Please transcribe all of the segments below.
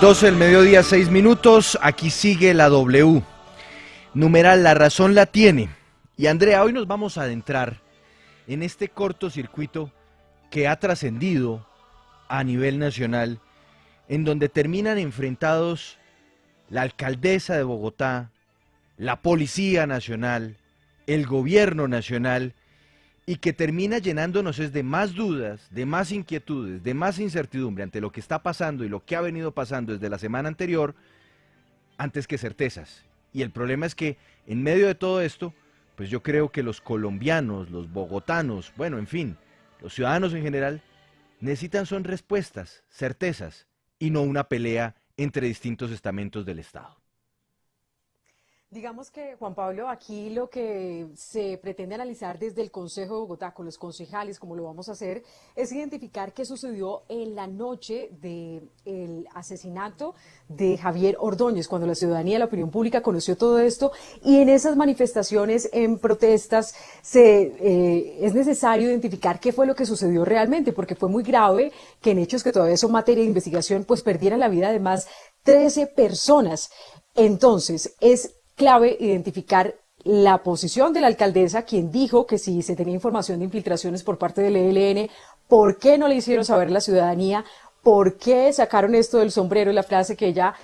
12 del mediodía, 6 minutos, aquí sigue la W. Numeral, la razón la tiene. Y Andrea, hoy nos vamos a adentrar en este cortocircuito que ha trascendido a nivel nacional, en donde terminan enfrentados la alcaldesa de Bogotá, la Policía Nacional, el gobierno nacional, y que termina llenándonos es de más dudas, de más inquietudes, de más incertidumbre ante lo que está pasando y lo que ha venido pasando desde la semana anterior, antes que certezas. Y el problema es que en medio de todo esto, pues yo creo que los colombianos, los bogotanos, bueno, en fin, los ciudadanos en general, necesitan son respuestas, certezas, y no una pelea entre distintos estamentos del Estado. Digamos que, Juan Pablo, aquí lo que se pretende analizar desde el Consejo de Bogotá con los concejales, como lo vamos a hacer, es identificar qué sucedió en la noche del asesinato de Javier Ordóñez, cuando la ciudadanía, la opinión pública conoció todo esto, y en esas manifestaciones, en protestas, es necesario identificar qué fue lo que sucedió realmente, porque fue muy grave que en hechos que todavía son materia de investigación, pues perdieran la vida además 13 personas. Entonces, es clave identificar la posición de la alcaldesa, quien dijo que si se tenía información de infiltraciones por parte del ELN, ¿por qué no le hicieron saber a la ciudadanía? ¿Por qué sacaron esto del sombrero y la frase que ella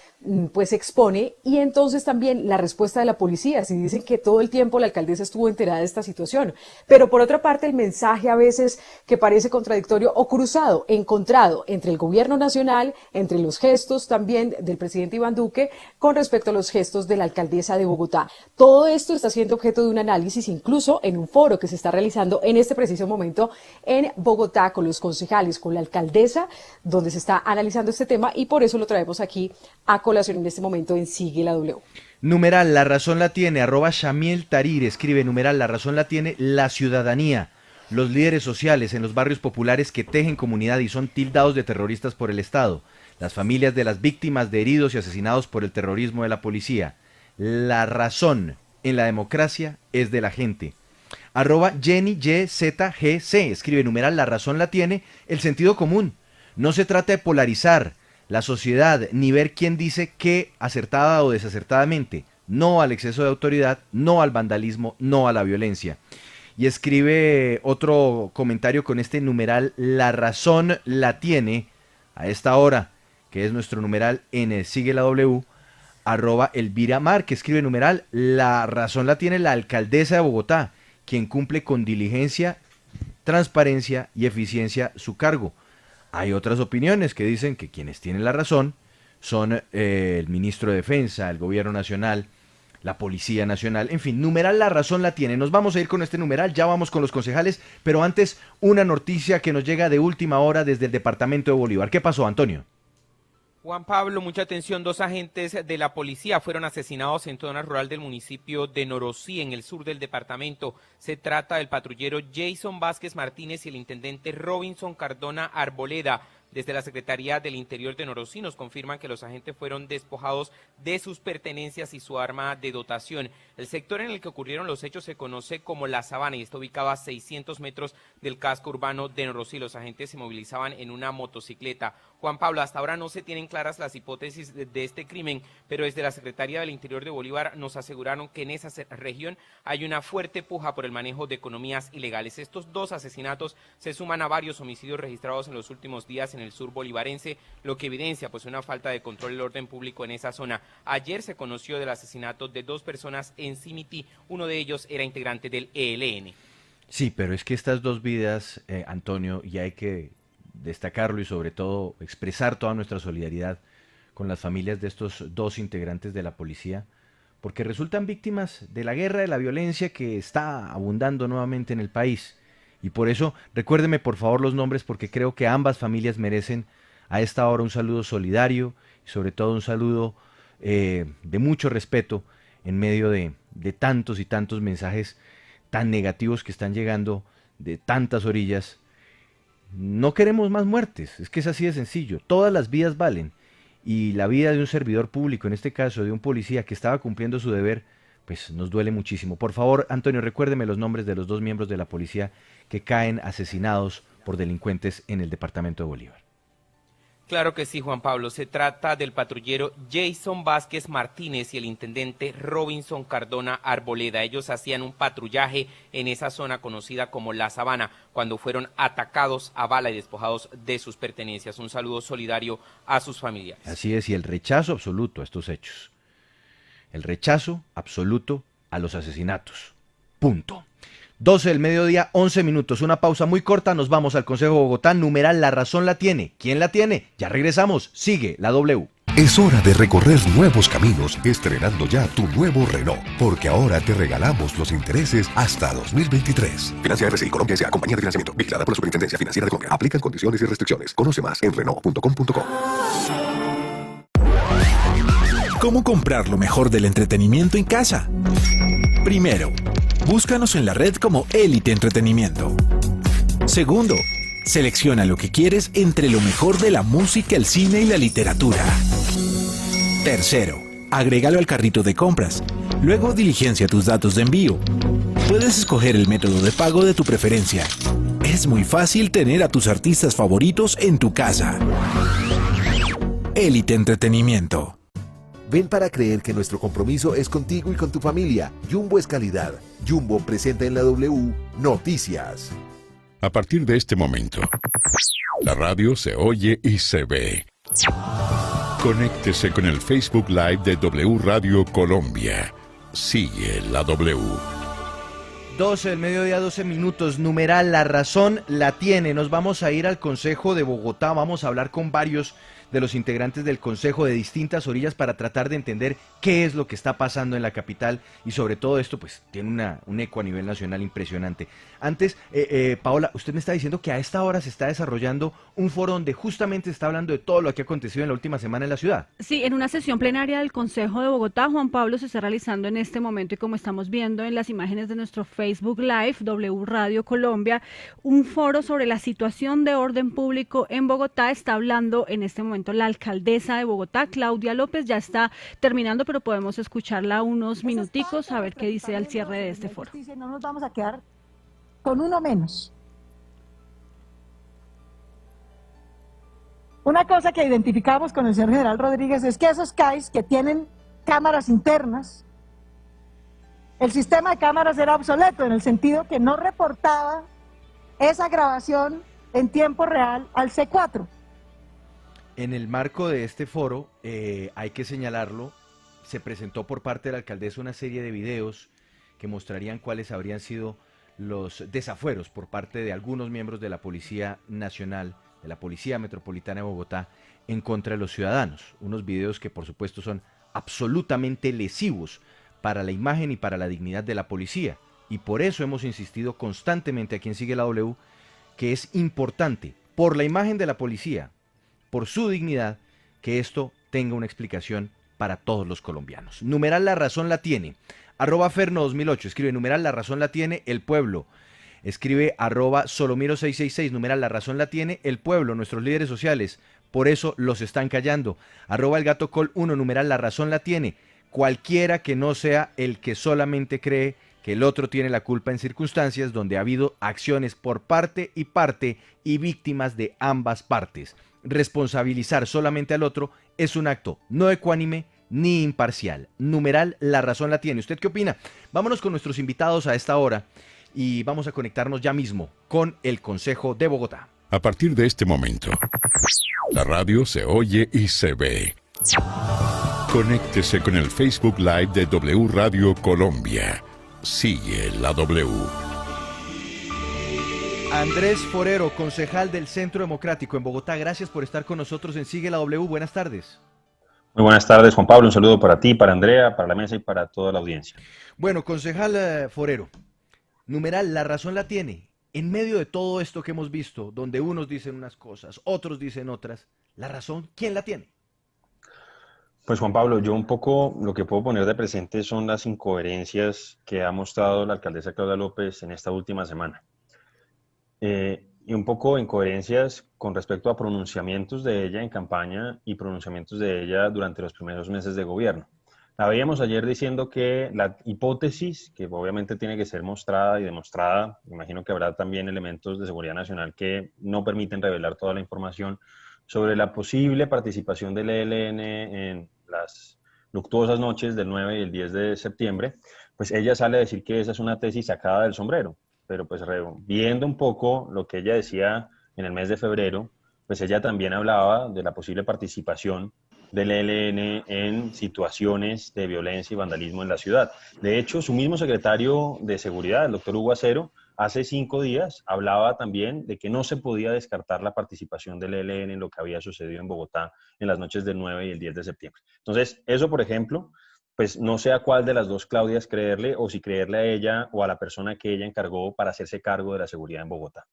pues expone? Y entonces también la respuesta de la policía, si dicen que todo el tiempo la alcaldesa estuvo enterada de esta situación. Pero por otra parte el mensaje a veces que parece contradictorio o cruzado, encontrado entre el gobierno nacional, entre los gestos también del presidente Iván Duque con respecto a los gestos de la alcaldesa de Bogotá. Todo esto está siendo objeto de un análisis incluso en un foro que se está realizando en este preciso momento en Bogotá con los concejales, con la alcaldesa, donde se está analizando este tema y por eso lo traemos aquí a colación en este momento en Sigue la W. Numeral, la razón la tiene, @Shamiel Tarir escribe, numeral, la razón la tiene la ciudadanía, los líderes sociales en los barrios populares que tejen comunidad y son tildados de terroristas por el Estado, las familias de las víctimas de heridos y asesinados por el terrorismo de la policía. La razón en la democracia es de la gente. @JennyYZGC escribe, numeral, la razón la tiene el sentido común. No se trata de polarizar la sociedad ni ver quién dice qué acertada o desacertadamente. No al exceso de autoridad, no al vandalismo, no a la violencia. Y escribe otro comentario con este numeral, la razón la tiene a esta hora, que es nuestro numeral en Sigue la W, @Elvira Mar, que escribe numeral, la razón la tiene la alcaldesa de Bogotá, quien cumple con diligencia, transparencia y eficiencia su cargo. Hay otras opiniones que dicen que quienes tienen la razón son el ministro de Defensa, el gobierno nacional, la Policía Nacional, en fin, numeral la razón la tiene. Nos vamos a ir con este numeral, ya vamos con los concejales, pero antes una noticia que nos llega de última hora desde el departamento de Bolívar. ¿Qué pasó, Antonio? Juan Pablo, mucha atención, 2 agentes de la policía fueron asesinados en zona rural del municipio de Norosí, en el sur del departamento. Se trata del patrullero Jason Vázquez Martínez y el intendente Robinson Cardona Arboleda. Desde la Secretaría del Interior de Norosí nos confirman que los agentes fueron despojados de sus pertenencias y su arma de dotación. El sector en el que ocurrieron los hechos se conoce como La Sabana y está ubicado a 600 metros del casco urbano de Norosí. Los agentes se movilizaban en una motocicleta. Juan Pablo, hasta ahora no se tienen claras las hipótesis de este crimen, pero desde la Secretaría del Interior de Bolívar nos aseguraron que en esa región hay una fuerte puja por el manejo de economías ilegales. Estos 2 asesinatos se suman a varios homicidios registrados en los últimos días en el sur bolivarense, lo que evidencia pues una falta de control del orden público en esa zona. Ayer se conoció del asesinato de 2 personas en Simití, uno de ellos era integrante del ELN. Sí, pero es que estas 2 vidas, Antonio, y hay que destacarlo y sobre todo expresar toda nuestra solidaridad con las familias de estos 2 integrantes de la policía, porque resultan víctimas de la guerra, de la violencia que está abundando nuevamente en el país. Y por eso, recuérdeme por favor los nombres, porque creo que ambas familias merecen a esta hora un saludo solidario y sobre todo un saludo de mucho respeto en medio de tantos y tantos mensajes tan negativos que están llegando de tantas orillas. No queremos más muertes, es que es así de sencillo. Todas las vidas valen y la vida de un servidor público, en este caso de un policía que estaba cumpliendo su deber, pues nos duele muchísimo. Por favor, Antonio, recuérdeme los nombres de los 2 miembros de la policía que caen asesinados por delincuentes en el departamento de Bolívar. Claro que sí, Juan Pablo. Se trata del patrullero Jason Vázquez Martínez y el intendente Robinson Cardona Arboleda. Ellos hacían un patrullaje en esa zona conocida como La Sabana cuando fueron atacados a bala y despojados de sus pertenencias. Un saludo solidario a sus familiares. Así es, y el rechazo absoluto a estos hechos. El rechazo absoluto a los asesinatos. Punto. 12 del mediodía, 11 minutos. Una pausa muy corta, nos vamos al Consejo de Bogotá. Numeral La Razón la tiene. ¿Quién la tiene? Ya regresamos. Sigue la W. Es hora de recorrer nuevos caminos estrenando ya tu nuevo Renault, porque ahora te regalamos los intereses hasta 2023. Financia RCI Colombia S.A. Compañía de Financiamiento. Vigilada por la Superintendencia Financiera de Colombia. Aplican condiciones y restricciones. Conoce más en Renault.com.co. ¿Cómo comprar lo mejor del entretenimiento en casa? Primero, búscanos en la red como Élite Entretenimiento. Segundo, selecciona lo que quieres entre lo mejor de la música, el cine y la literatura. Tercero, agrégalo al carrito de compras. Luego diligencia tus datos de envío. Puedes escoger el método de pago de tu preferencia. Es muy fácil tener a tus artistas favoritos en tu casa. Élite Entretenimiento. Ven para creer que nuestro compromiso es contigo y con tu familia. Jumbo es calidad. Jumbo presenta en la W Noticias. A partir de este momento, la radio se oye y se ve. Conéctese con el Facebook Live de W Radio Colombia. Sigue la W. 12 del mediodía, 12 minutos. Numeral La Razón la tiene. Nos vamos a ir al Consejo de Bogotá. Vamos a hablar con varios de los integrantes del Consejo de distintas orillas para tratar de entender qué es lo que está pasando en la capital y sobre todo esto pues tiene un eco a nivel nacional impresionante. Antes, Paola, usted me está diciendo que a esta hora se está desarrollando un foro donde justamente se está hablando de todo lo que ha acontecido en la última semana en la ciudad. Sí, en una sesión plenaria del Consejo de Bogotá, Juan Pablo, se está realizando en este momento y como estamos viendo en las imágenes de nuestro Facebook Live, W Radio Colombia, un foro sobre la situación de orden público en Bogotá. Está hablando en este momento la alcaldesa de Bogotá, Claudia López. Ya está terminando, pero podemos escucharla unos minuticos a ver qué dice al cierre de este foro. No nos vamos a quedar con uno menos. Una cosa que identificamos con el señor general Rodríguez es que esos CAIs que tienen cámaras internas, el sistema de cámaras era obsoleto en el sentido que no reportaba esa grabación en tiempo real al C4. En el marco de este foro, hay que señalarlo, se presentó por parte de la alcaldesa una serie de videos que mostrarían cuáles habrían sido los desafueros por parte de algunos miembros de la Policía Nacional, de la Policía Metropolitana de Bogotá, en contra de los ciudadanos. Unos videos que por supuesto son absolutamente lesivos para la imagen y para la dignidad de la policía. Y por eso hemos insistido constantemente aquí en Sigue la W, que es importante, por la imagen de la policía, por su dignidad, que esto tenga una explicación para todos los colombianos. Numeral La Razón la tiene. @Ferno2008 escribe, numeral La Razón la tiene el pueblo. Escribe @Solomiro666, numeral La Razón la tiene el pueblo, nuestros líderes sociales, por eso los están callando. @ElGatoCol1, numeral La Razón la tiene cualquiera que no sea el que solamente cree que el otro tiene la culpa en circunstancias donde ha habido acciones por parte y víctimas de ambas partes. Responsabilizar solamente al otro es un acto no ecuánime ni imparcial. Numeral La Razón la tiene. ¿Usted qué opina? Vámonos con nuestros invitados a esta hora y vamos a conectarnos ya mismo con el Consejo de Bogotá. A partir de este momento, la radio se oye y se ve. Conéctese con el Facebook Live de W Radio Colombia. Sigue la W. Andrés Forero, concejal del Centro Democrático en Bogotá, gracias por estar con nosotros en Sigue la W. Buenas tardes. Muy buenas tardes, Juan Pablo. Un saludo para ti, para Andrea, para la mesa y para toda la audiencia. Bueno, concejal Forero, numeral La Razón la tiene. En medio de todo esto que hemos visto, donde unos dicen unas cosas, otros dicen otras, la razón, ¿quién la tiene? Pues Juan Pablo, yo un poco lo que puedo poner de presente son las incoherencias que ha mostrado la alcaldesa Claudia López en esta última semana. Y un poco incoherencias con respecto a pronunciamientos de ella en campaña y pronunciamientos de ella durante los primeros meses de gobierno. La veíamos ayer diciendo que la hipótesis, que obviamente tiene que ser mostrada y demostrada, imagino que habrá también elementos de seguridad nacional que no permiten revelar toda la información, sobre la posible participación del ELN en las luctuosas noches del 9 y el 10 de septiembre, pues ella sale a decir que esa es una tesis sacada del sombrero. Pero pues viendo un poco lo que ella decía en el mes de febrero, pues ella también hablaba de la posible participación del ELN en situaciones de violencia y vandalismo en la ciudad. De hecho, su mismo secretario de Seguridad, el doctor Hugo Acero, hace 5 días hablaba también de que no se podía descartar la participación del ELN en lo que había sucedido en Bogotá en las noches del 9 y el 10 de septiembre. Entonces, eso, por ejemplo, pues no sé a cuál de las dos Claudias creerle, o si creerle a ella o a la persona que ella encargó para hacerse cargo de la seguridad en Bogotá.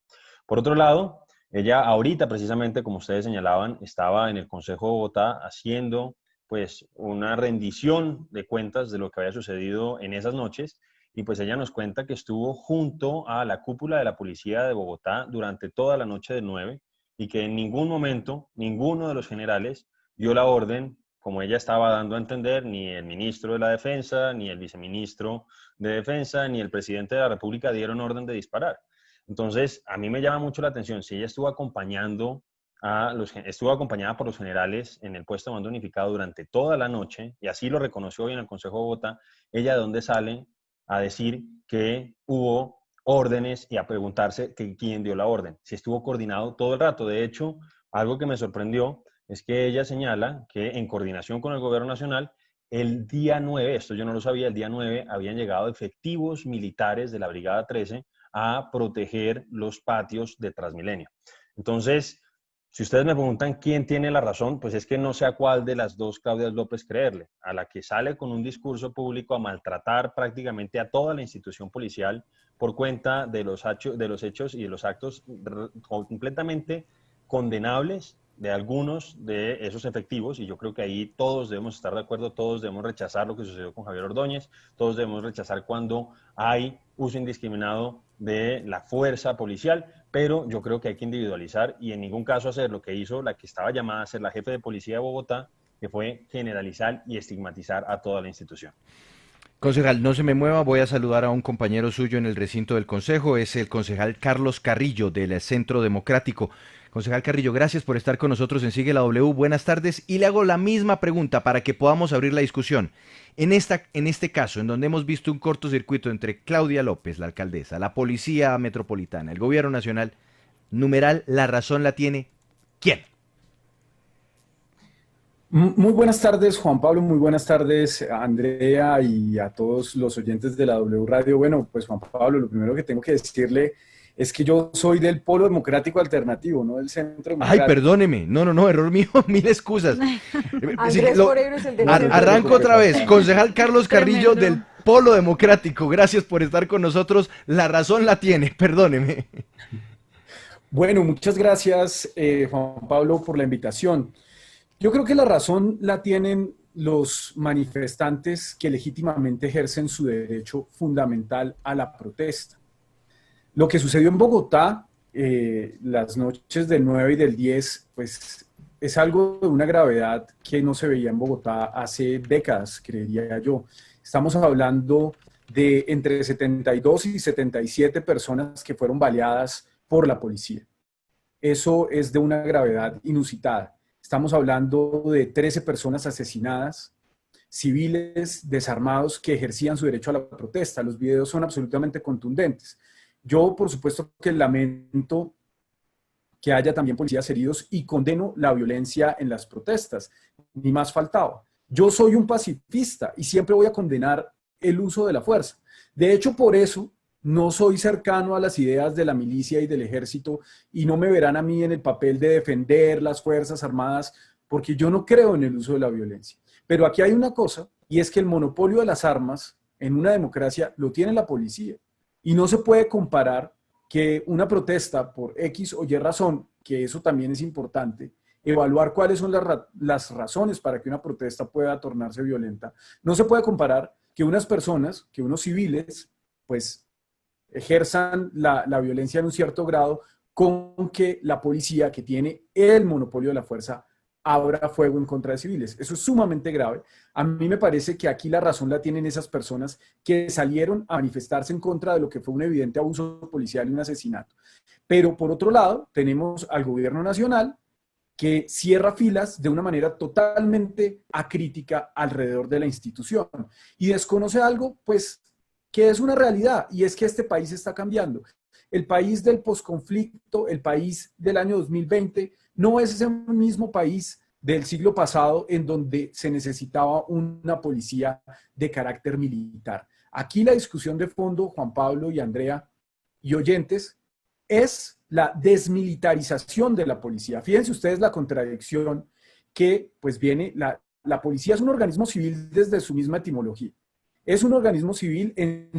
Por otro lado, ella ahorita precisamente, como ustedes señalaban, estaba en el Consejo de Bogotá haciendo pues una rendición de cuentas de lo que había sucedido en esas noches, y pues ella nos cuenta que estuvo junto a la cúpula de la policía de Bogotá durante toda la noche del 9 y que en ningún momento ninguno de los generales dio la orden, como ella estaba dando a entender, ni el ministro de la Defensa, ni el viceministro de Defensa, ni el presidente de la República dieron orden de disparar. Entonces, a mí me llama mucho la atención, si ella estuvo acompañada por los generales en el puesto de mando unificado durante toda la noche, y así lo reconoció hoy en el Consejo de Bogotá, ella de dónde sale a decir que hubo órdenes y a preguntarse que quién dio la orden, si estuvo coordinado todo el rato. De hecho, algo que me sorprendió es que ella señala que en coordinación con el gobierno nacional, el día 9, esto yo no lo sabía, el día 9 habían llegado efectivos militares de la Brigada 13 a proteger los patios de Transmilenio. Entonces, si ustedes me preguntan quién tiene la razón, pues es que no sé a cuál de las dos Claudias López creerle, a la que sale con un discurso público a maltratar prácticamente a toda la institución policial por cuenta de los hechos y de los actos completamente condenables de algunos de esos efectivos, y yo creo que ahí todos debemos estar de acuerdo, todos debemos rechazar lo que sucedió con Javier Ordóñez, todos debemos rechazar cuando hay uso indiscriminado de la fuerza policial, pero yo creo que hay que individualizar y en ningún caso hacer lo que hizo la que estaba llamada a ser la jefe de policía de Bogotá, que fue generalizar y estigmatizar a toda la institución. Concejal, no se me mueva, voy a saludar a un compañero suyo en el recinto del Consejo, es el concejal Carlos Carrillo del Centro Democrático. Concejal Carrillo, gracias por estar con nosotros en Sigue la W, buenas tardes, y le hago la misma pregunta para que podamos abrir la discusión. En este caso, en donde hemos visto un cortocircuito entre Claudia López, la alcaldesa, la Policía Metropolitana, el Gobierno Nacional, numeral, la razón la tiene ¿quién? Muy buenas tardes, Juan Pablo, muy buenas tardes, Andrea, y a todos los oyentes de la W Radio. Bueno, pues Juan Pablo, lo primero que tengo que decirle es que yo soy del Polo Democrático Alternativo, no del Centro Democrático. Ay, perdóneme, no, error mío, mil excusas. Andrés Forero es el de Arranco otra vez, concejal Carlos Carrillo del Polo Democrático, gracias por estar con nosotros, la razón la tiene, perdóneme. Bueno, muchas gracias, Juan Pablo, por la invitación. Yo creo que la razón la tienen los manifestantes que legítimamente ejercen su derecho fundamental a la protesta. Lo que sucedió en Bogotá, las noches del 9 y del 10, pues es algo de una gravedad que no se veía en Bogotá hace décadas, creería yo. Estamos hablando de entre 72 y 77 personas que fueron baleadas por la policía. Eso es de una gravedad inusitada. Estamos hablando de 13 personas asesinadas, civiles desarmados que ejercían su derecho a la protesta. Los videos son absolutamente contundentes. Yo, por supuesto, que lamento que haya también policías heridos y condeno la violencia en las protestas, ni más faltaba. Yo soy un pacifista y siempre voy a condenar el uso de la fuerza. De hecho, por eso no soy cercano a las ideas de la milicia y del ejército y no me verán a mí en el papel de defender las Fuerzas Armadas porque yo no creo en el uso de la violencia. Pero aquí hay una cosa, y es que el monopolio de las armas en una democracia lo tiene la policía. Y no se puede comparar que una protesta por X o Y razón, que eso también es importante, evaluar cuáles son las razones para que una protesta pueda tornarse violenta. No se puede comparar que unas personas, que unos civiles, pues ejerzan la violencia en un cierto grado con que la policía, que tiene el monopolio de la fuerza, abra fuego en contra de civiles. Eso es sumamente grave. A mí me parece que aquí la razón la tienen esas personas que salieron a manifestarse en contra de lo que fue un evidente abuso policial y un asesinato. Pero por otro lado, tenemos al gobierno nacional que cierra filas de una manera totalmente acrítica alrededor de la institución y desconoce algo, pues, que es una realidad, y es que este país está cambiando. El país del posconflicto, el país del año 2020, no es ese mismo país del siglo pasado en donde se necesitaba una policía de carácter militar. Aquí la discusión de fondo, Juan Pablo y Andrea y oyentes, es la desmilitarización de la policía. Fíjense ustedes la contradicción que pues viene, la policía es un organismo civil desde su misma etimología. Es un organismo civil en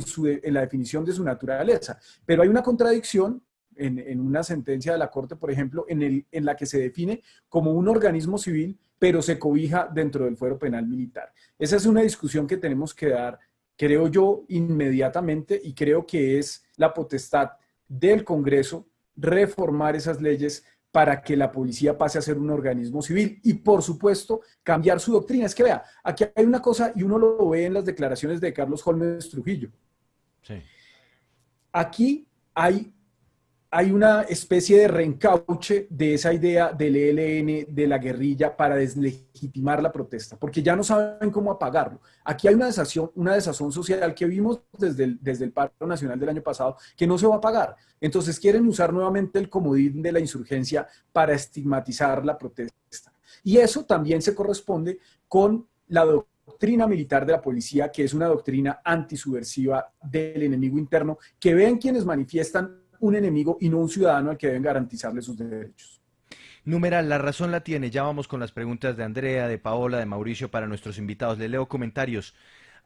la definición de su naturaleza, pero hay una contradicción en una sentencia de la Corte, por ejemplo, en la que se define como un organismo civil, pero se cobija dentro del fuero penal militar. Esa es una discusión que tenemos que dar, creo yo, inmediatamente, y creo que es la potestad del Congreso reformar esas leyes para que la policía pase a ser un organismo civil y, por supuesto, cambiar su doctrina. Es que vea, aquí hay una cosa, y uno lo ve en las declaraciones de Carlos Holmes Trujillo. Sí. Aquí hay una especie de reencauche de esa idea del ELN, de la guerrilla, para deslegitimar la protesta, porque ya no saben cómo apagarlo. Aquí hay una desazón social que vimos desde el paro nacional del año pasado, que no se va a apagar. Entonces quieren usar nuevamente el comodín de la insurgencia para estigmatizar la protesta. Y eso también se corresponde con la doctrina militar de la policía, que es una doctrina antisubversiva del enemigo interno, que ven quienes manifiestan un enemigo y no un ciudadano al que deben garantizarle sus derechos. Numeral, la razón la tiene. Ya vamos con las preguntas de Andrea, de Paola, de Mauricio para nuestros invitados. Le leo comentarios.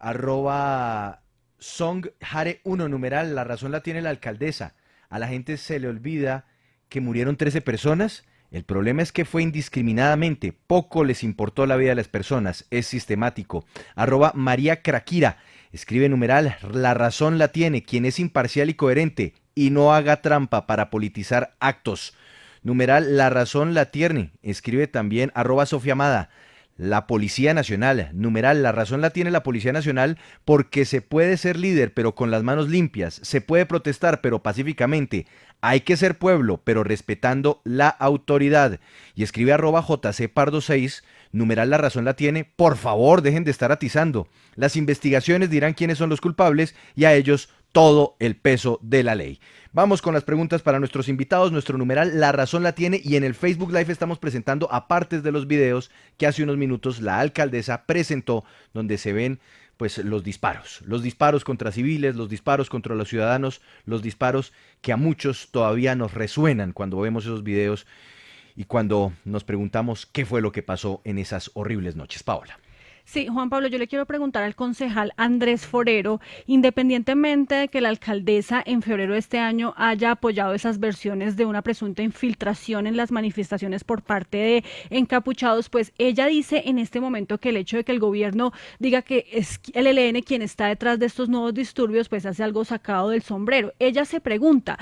@songjare1, numeral, la razón la tiene la alcaldesa. A la gente se le olvida que murieron 13 personas. El problema es que fue indiscriminadamente. Poco les importó la vida de las personas. Es sistemático. @María Craquira. Escribe numeral, la razón la tiene quien es imparcial y coherente y no haga trampa para politizar actos. Numeral, la razón la tiene. Escribe también @Sofía Amada. La Policía Nacional. Numeral, la razón la tiene la Policía Nacional porque se puede ser líder pero con las manos limpias. Se puede protestar pero pacíficamente. Hay que ser pueblo pero respetando la autoridad. Y escribe @JCPardo6. Numeral, la razón la tiene. Por favor, dejen de estar atizando. Las investigaciones dirán quiénes son los culpables y a ellos todo el peso de la ley. Vamos con las preguntas para nuestros invitados. Nuestro numeral, la razón la tiene, y en el Facebook Live estamos presentando apartes de los videos que hace unos minutos la alcaldesa presentó, donde se ven pues los disparos contra civiles, los disparos contra los ciudadanos, los disparos que a muchos todavía nos resuenan cuando vemos esos videos y cuando nos preguntamos qué fue lo que pasó en esas horribles noches. Paola. Sí, Juan Pablo, yo le quiero preguntar al concejal Andrés Forero, independientemente de que la alcaldesa en febrero de este año haya apoyado esas versiones de una presunta infiltración en las manifestaciones por parte de encapuchados, pues ella dice en este momento que el hecho de que el gobierno diga que es el ELN quien está detrás de estos nuevos disturbios, pues hace algo sacado del sombrero. Ella se pregunta,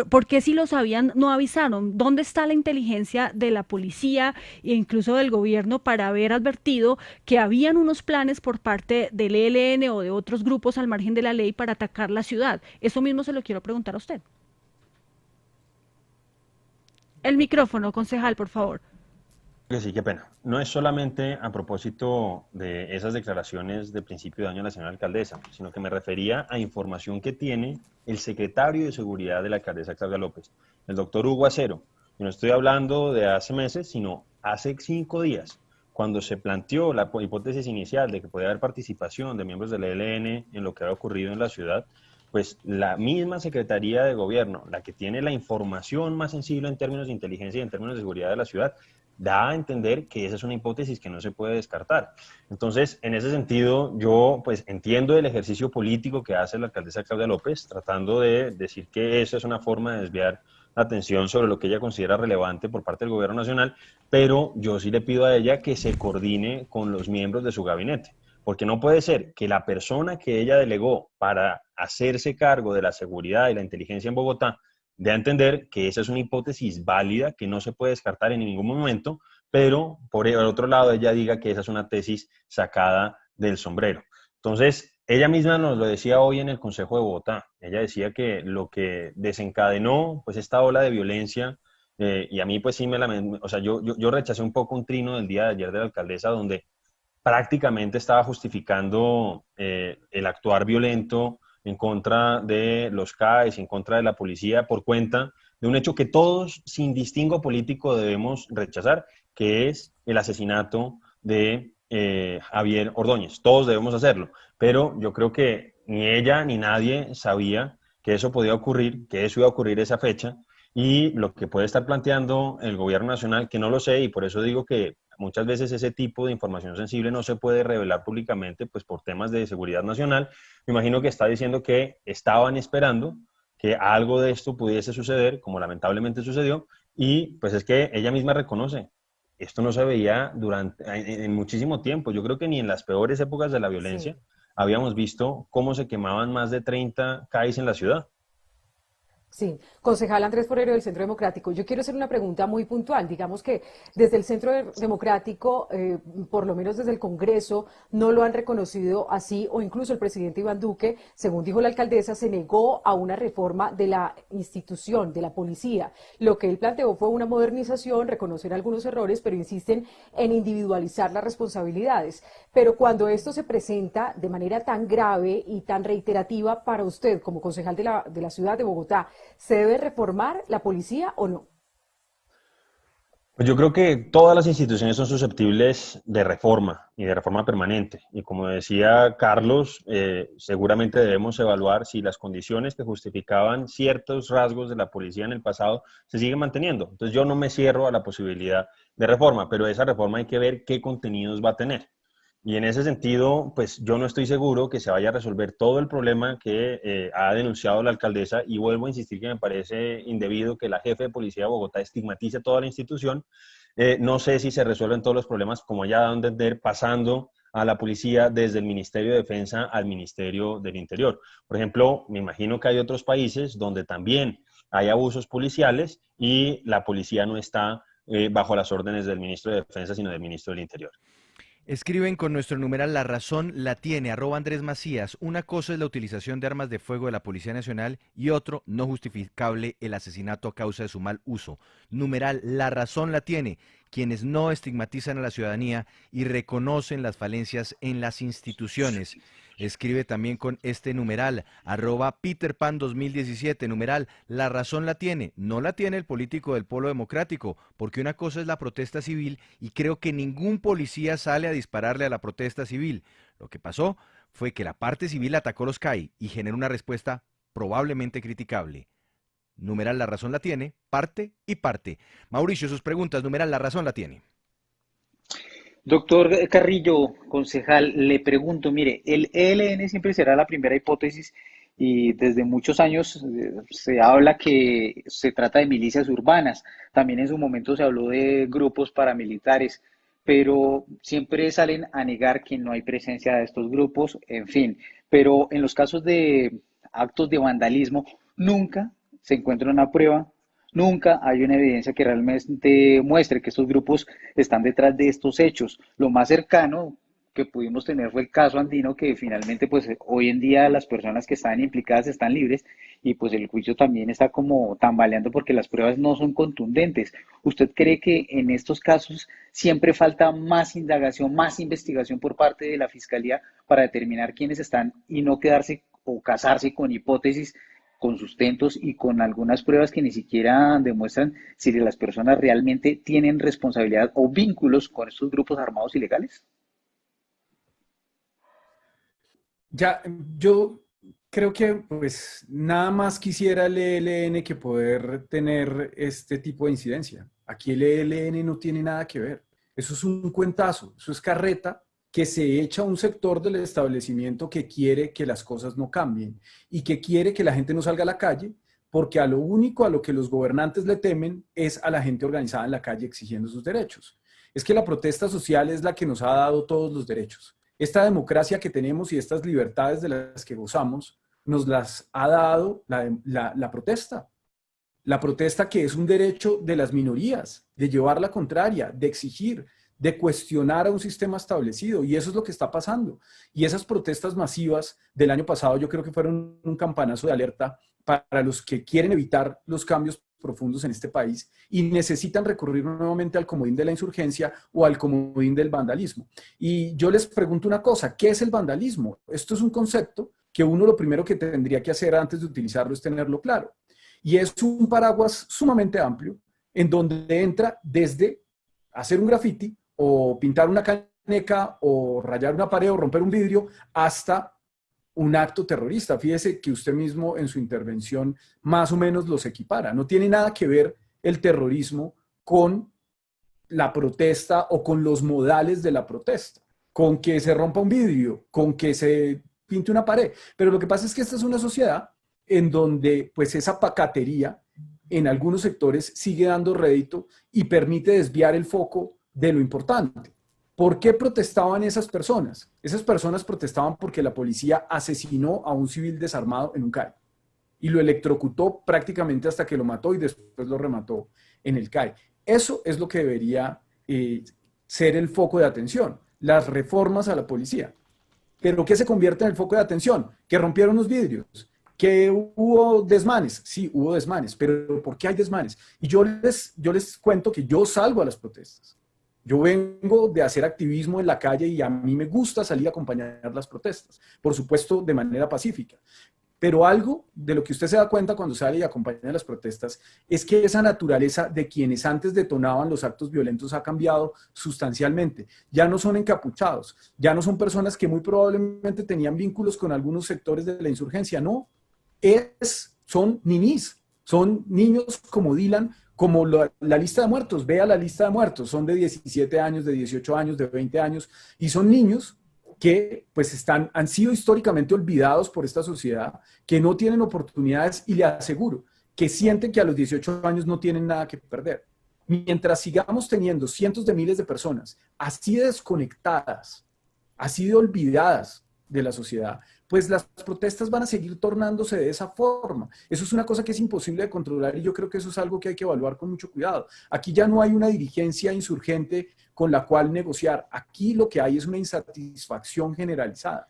¿por qué si lo sabían no avisaron? ¿Dónde está la inteligencia de la policía e incluso del gobierno para haber advertido que habían unos planes por parte del ELN o de otros grupos al margen de la ley para atacar la ciudad? Eso mismo se lo quiero preguntar a usted. El micrófono, concejal, por favor. Sí, qué pena. No es solamente a propósito de esas declaraciones de principio de año de la señora alcaldesa, sino que me refería a información que tiene el secretario de Seguridad de la alcaldesa Claudia López, el doctor Hugo Acero. Y no estoy hablando de hace meses, sino hace 5 días, cuando se planteó la hipótesis inicial de que podía haber participación de miembros del ELN en lo que había ocurrido en la ciudad. Pues la misma Secretaría de Gobierno, la que tiene la información más sensible en términos de inteligencia y en términos de seguridad de la ciudad, da a entender que esa es una hipótesis que no se puede descartar. Entonces, en ese sentido, yo pues entiendo el ejercicio político que hace la alcaldesa Claudia López, tratando de decir que eso es una forma de desviar la atención sobre lo que ella considera relevante por parte del gobierno nacional, pero yo sí le pido a ella que se coordine con los miembros de su gabinete, porque no puede ser que la persona que ella delegó para hacerse cargo de la seguridad y la inteligencia en Bogotá de entender que esa es una hipótesis válida, que no se puede descartar en ningún momento, pero por el otro lado ella diga que esa es una tesis sacada del sombrero. Entonces, ella misma nos lo decía hoy en el Consejo de Bogotá. Ella decía que lo que desencadenó pues esta ola de violencia Y a mí pues sí o sea, yo rechacé un poco un trino del día de ayer de la alcaldesa donde prácticamente estaba justificando el actuar violento en contra de los CAEs, en contra de la policía, por cuenta de un hecho que todos, sin distingo político, debemos rechazar, que es el asesinato de Javier Ordóñez. Todos debemos hacerlo, pero yo creo que ni ella ni nadie sabía que eso podía ocurrir, que eso iba a ocurrir esa fecha, y lo que puede estar planteando el gobierno nacional, que no lo sé, y por eso digo que muchas veces ese tipo de información sensible no se puede revelar públicamente, pues por temas de seguridad nacional. Me imagino que está diciendo que estaban esperando que algo de esto pudiese suceder, como lamentablemente sucedió, y pues es que ella misma reconoce, esto no se veía en muchísimo tiempo. Yo creo que ni en las peores épocas de la violencia habíamos visto cómo se quemaban más de 30 CAIs en la ciudad. Sí, concejal Andrés Forero del Centro Democrático. Yo quiero hacer una pregunta muy puntual. Digamos que desde el Centro Democrático, por lo menos desde el Congreso, no lo han reconocido así, o incluso el presidente Iván Duque, según dijo la alcaldesa, se negó a una reforma de la institución, de la policía. Lo que él planteó fue una modernización, reconocer algunos errores, pero insisten en individualizar las responsabilidades. Pero cuando esto se presenta de manera tan grave y tan reiterativa para usted, como concejal de la ciudad de Bogotá, ¿se debe reformar la policía o no? Pues yo creo que todas las instituciones son susceptibles de reforma y de reforma permanente. Y como decía Carlos, seguramente debemos evaluar si las condiciones que justificaban ciertos rasgos de la policía en el pasado se siguen manteniendo. Entonces yo no me cierro a la posibilidad de reforma, pero esa reforma hay que ver qué contenidos va a tener. Y en ese sentido, pues yo no estoy seguro que se vaya a resolver todo el problema que ha denunciado la alcaldesa, y vuelvo a insistir que me parece indebido que la jefe de policía de Bogotá estigmatice toda la institución. No sé si se resuelven todos los problemas, como ya dado a entender, pasando a la policía desde el Ministerio de Defensa al Ministerio del Interior. Por ejemplo, me imagino que hay otros países donde también hay abusos policiales y la policía no está bajo las órdenes del Ministro de Defensa, sino del Ministro del Interior. Escriben con nuestro numeral La Razón la tiene, @Andrés Macías. Una cosa es la utilización de armas de fuego de la Policía Nacional y otro, no justificable, el asesinato a causa de su mal uso. Numeral La Razón la tiene. Quienes no estigmatizan a la ciudadanía y reconocen las falencias en las instituciones. Escribe también con este numeral, @PeterPan2017, numeral, La Razón la tiene, no la tiene el político del Polo Democrático, porque una cosa es la protesta civil y creo que ningún policía sale a dispararle a la protesta civil. Lo que pasó fue que la parte civil atacó los CAI y generó una respuesta probablemente criticable. Numeral La Razón la tiene, parte y parte. Mauricio, sus preguntas, numeral La Razón la tiene. Doctor Carrillo, concejal, le pregunto, mire, el ELN siempre será la primera hipótesis y desde muchos años se habla que se trata de milicias urbanas. También en su momento se habló de grupos paramilitares, pero siempre salen a negar que no hay presencia de estos grupos, en fin. Pero en los casos de actos de vandalismo, nunca se encuentra una prueba. Nunca hay una evidencia que realmente muestre que estos grupos están detrás de estos hechos. Lo más cercano que pudimos tener fue el caso Andino, que finalmente pues hoy en día las personas que están implicadas están libres y pues el juicio también está como tambaleando porque las pruebas no son contundentes. ¿Usted cree que en estos casos siempre falta más indagación, más investigación por parte de la Fiscalía para determinar quiénes están y no quedarse o casarse con hipótesis, con sustentos y con algunas pruebas que ni siquiera demuestran si las personas realmente tienen responsabilidad o vínculos con estos grupos armados ilegales? Ya, yo creo que pues nada más quisiera el ELN que poder tener este tipo de incidencia. Aquí el ELN no tiene nada que ver. Eso es un cuentazo, eso es carreta que se echa a un sector del establecimiento que quiere que las cosas no cambien y que quiere que la gente no salga a la calle, porque a lo único a lo que los gobernantes le temen es a la gente organizada en la calle exigiendo sus derechos. Es que la protesta social es la que nos ha dado todos los derechos. Esta democracia que tenemos y estas libertades de las que gozamos nos las ha dado la protesta. La protesta, que es un derecho de las minorías, de llevar la contraria, de exigir, de cuestionar a un sistema establecido, y eso es lo que está pasando. Y esas protestas masivas del año pasado yo creo que fueron un campanazo de alerta para los que quieren evitar los cambios profundos en este país y necesitan recurrir nuevamente al comodín de la insurgencia o al comodín del vandalismo. Y yo les pregunto una cosa, ¿qué es el vandalismo? Esto es un concepto que uno lo primero que tendría que hacer antes de utilizarlo es tenerlo claro. Y es un paraguas sumamente amplio en donde entra desde hacer un graffiti o pintar una caneca o rayar una pared o romper un vidrio hasta un acto terrorista. Fíjese que usted mismo en su intervención más o menos los equipara. No tiene nada que ver el terrorismo con la protesta o con los modales de la protesta, con que se rompa un vidrio, con que se pinte una pared. Pero lo que pasa es que esta es una sociedad en donde pues esa pacatería en algunos sectores sigue dando rédito y permite desviar el foco de lo importante. ¿Por qué protestaban esas personas? Esas personas protestaban porque la policía asesinó a un civil desarmado en un CAI y lo electrocutó prácticamente hasta que lo mató y después lo remató en el CAI. Eso es lo que debería ser el foco de atención, las reformas a la policía. ¿Pero qué se convierte en el foco de atención? Que rompieron los vidrios, que hubo desmanes. Sí, hubo desmanes, pero ¿por qué hay desmanes? Y yo les cuento que yo salgo a las protestas. Yo vengo de hacer activismo en la calle y a mí me gusta salir a acompañar las protestas, por supuesto de manera pacífica. Pero algo de lo que usted se da cuenta cuando sale y acompaña las protestas es que esa naturaleza de quienes antes detonaban los actos violentos ha cambiado sustancialmente. Ya no son encapuchados, ya no son personas que muy probablemente tenían vínculos con algunos sectores de la insurgencia, no. Son ninis, son niños como Dylan, como la lista de muertos. Vea la lista de muertos, son de 17 años, de 18 años, de 20 años, y son niños que pues han sido históricamente olvidados por esta sociedad, que no tienen oportunidades y le aseguro que sienten que a los 18 años no tienen nada que perder. Mientras sigamos teniendo cientos de miles de personas así desconectadas, así de olvidadas de la sociedad, pues las protestas van a seguir tornándose de esa forma. Eso es una cosa que es imposible de controlar y yo creo que eso es algo que hay que evaluar con mucho cuidado. Aquí ya no hay una dirigencia insurgente con la cual negociar. Aquí lo que hay es una insatisfacción generalizada,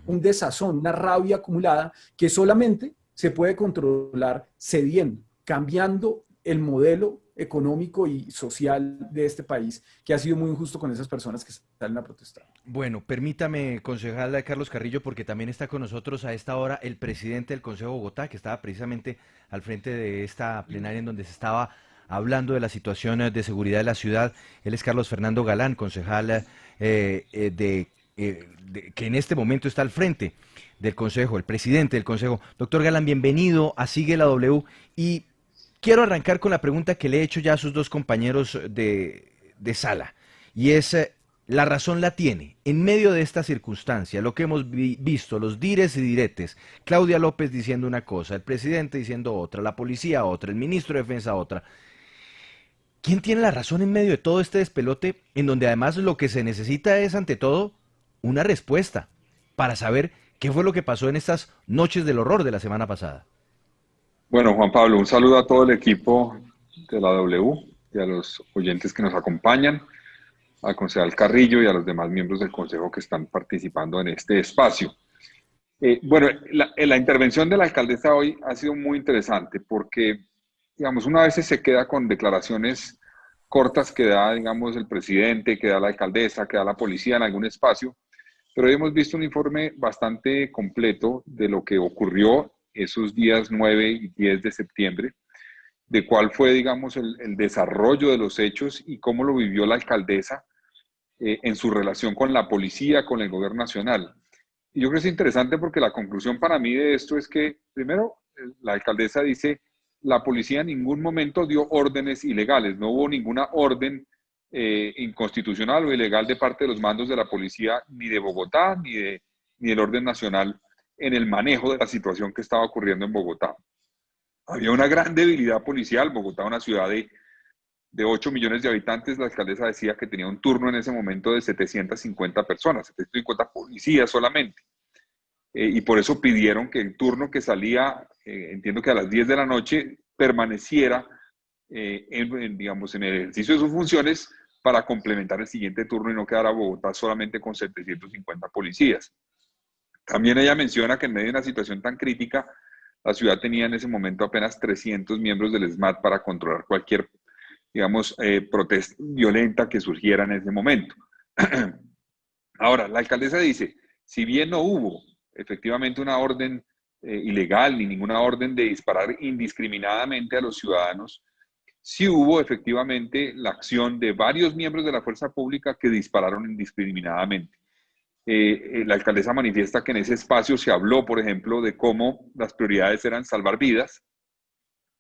un desazón, una rabia acumulada que solamente se puede controlar cediendo, cambiando el modelo económico y social de este país, que ha sido muy injusto con esas personas que salen a protestar. Bueno, permítame, concejal Carlos Carrillo, porque también está con nosotros a esta hora el presidente del Consejo de Bogotá, que estaba precisamente al frente de esta plenaria en donde se estaba hablando de la situación de seguridad de la ciudad. Él es Carlos Fernando Galán, concejal que en este momento está al frente del Consejo, el presidente del Consejo. Doctor Galán, bienvenido a Sigue la W y quiero arrancar con la pregunta que le he hecho ya a sus dos compañeros de sala, y es, la razón la tiene, en medio de esta circunstancia, lo que hemos visto, los dires y diretes, Claudia López diciendo una cosa, el presidente diciendo otra, la policía otra, el ministro de Defensa otra. ¿Quién tiene la razón en medio de todo este despelote, en donde además lo que se necesita es, ante todo, una respuesta para saber qué fue lo que pasó en estas noches del horror de la semana pasada? Bueno, Juan Pablo, un saludo a todo el equipo de la W y a los oyentes que nos acompañan, al concejal Carrillo y a los demás miembros del Consejo que están participando en este espacio. Bueno, la intervención de la alcaldesa hoy ha sido muy interesante porque, digamos, una vez se queda con declaraciones cortas que da, digamos, el presidente, que da la alcaldesa, que da la policía en algún espacio, pero hoy hemos visto un informe bastante completo de lo que ocurrió esos días 9 y 10 de septiembre, de cuál fue, digamos, el desarrollo de los hechos y cómo lo vivió la alcaldesa en su relación con la policía, con el gobierno nacional. Y yo creo que es interesante porque la conclusión para mí de esto es que, primero, la alcaldesa dice, la policía en ningún momento dio órdenes ilegales, no hubo ninguna orden inconstitucional o ilegal de parte de los mandos de la policía, ni de Bogotá, ni del orden nacional, en el manejo de la situación que estaba ocurriendo en Bogotá. Había una gran debilidad policial. Bogotá, una ciudad de 8 millones de habitantes, la alcaldesa decía que tenía un turno en ese momento de 750 personas, 750 policías solamente. Y por eso pidieron que el turno que salía, entiendo que a las 10 de la noche, permaneciera digamos, en el ejercicio de sus funciones para complementar el siguiente turno y no quedara Bogotá solamente con 750 policías. También ella menciona que en medio de una situación tan crítica, La ciudad tenía en ese momento apenas 300 miembros del SMAT para controlar cualquier, digamos, protesta violenta que surgiera en ese momento. Ahora, la alcaldesa dice, si bien no hubo efectivamente una orden ilegal ni ninguna orden de disparar indiscriminadamente a los ciudadanos, sí hubo efectivamente la acción de varios miembros de la fuerza pública que dispararon indiscriminadamente. La alcaldesa manifiesta que en ese espacio se habló, por ejemplo, de cómo las prioridades eran salvar vidas,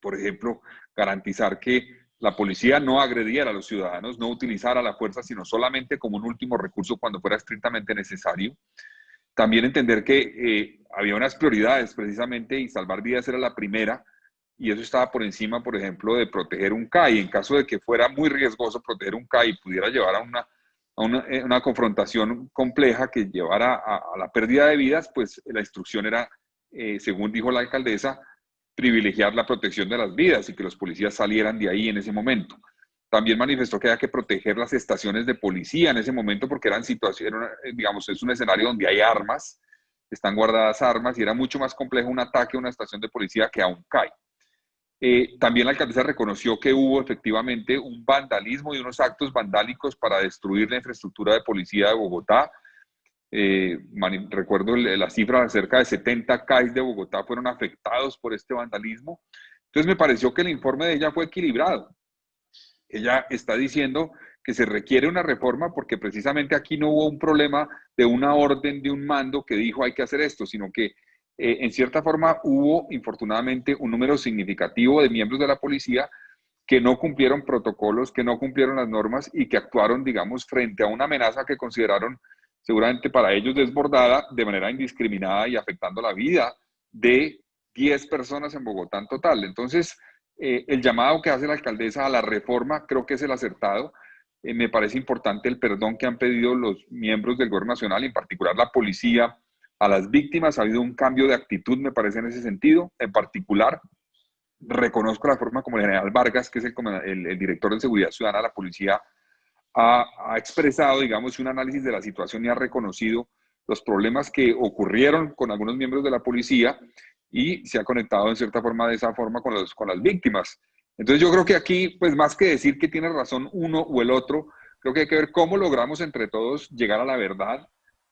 por ejemplo, garantizar que la policía no agrediera a los ciudadanos, no utilizara la fuerza, sino solamente como un último recurso cuando fuera estrictamente necesario. También entender que había unas prioridades precisamente y salvar vidas era la primera, y eso estaba por encima, por ejemplo, de proteger un CAI. En caso de que fuera muy riesgoso proteger un CAI y pudiera llevar a una confrontación compleja que llevara a la pérdida de vidas, pues la instrucción era, según dijo la alcaldesa, privilegiar la protección de las vidas y que los policías salieran de ahí en ese momento. También manifestó que había que proteger las estaciones de policía en ese momento porque eran situaciones, digamos, es un escenario donde hay armas, están guardadas armas y era mucho más complejo un ataque a una estación de policía que a un CAI. También la alcaldesa reconoció que hubo efectivamente un vandalismo y unos actos vandálicos para destruir la infraestructura de policía de Bogotá. Recuerdo la cifra de cerca de 70 CAIs de Bogotá fueron afectados por este vandalismo. Entonces me pareció que el informe de ella fue equilibrado. Ella está diciendo que se requiere una reforma porque precisamente aquí no hubo un problema de una orden, de un mando que dijo hay que hacer esto, sino que en cierta forma hubo, infortunadamente, un número significativo de miembros de la policía que no cumplieron protocolos, que no cumplieron las normas y que actuaron, digamos, frente a una amenaza que consideraron seguramente para ellos desbordada de manera indiscriminada y afectando la vida de 10 personas en Bogotá en total. Entonces, el llamado que hace la alcaldesa a la reforma creo que es el acertado. Me parece importante el perdón que han pedido los miembros del gobierno nacional, en particular la policía, a las víctimas. Ha habido un cambio de actitud, me parece, en ese sentido. En particular, reconozco la forma como el general Vargas, que es el director de Seguridad Ciudadana de la policía, ha expresado, digamos, un análisis de la situación y ha reconocido los problemas que ocurrieron con algunos miembros de la policía y se ha conectado en cierta forma de esa forma con las víctimas. Entonces yo creo que aquí, pues más que decir que tiene razón uno o el otro, creo que hay que ver cómo logramos entre todos llegar a la verdad,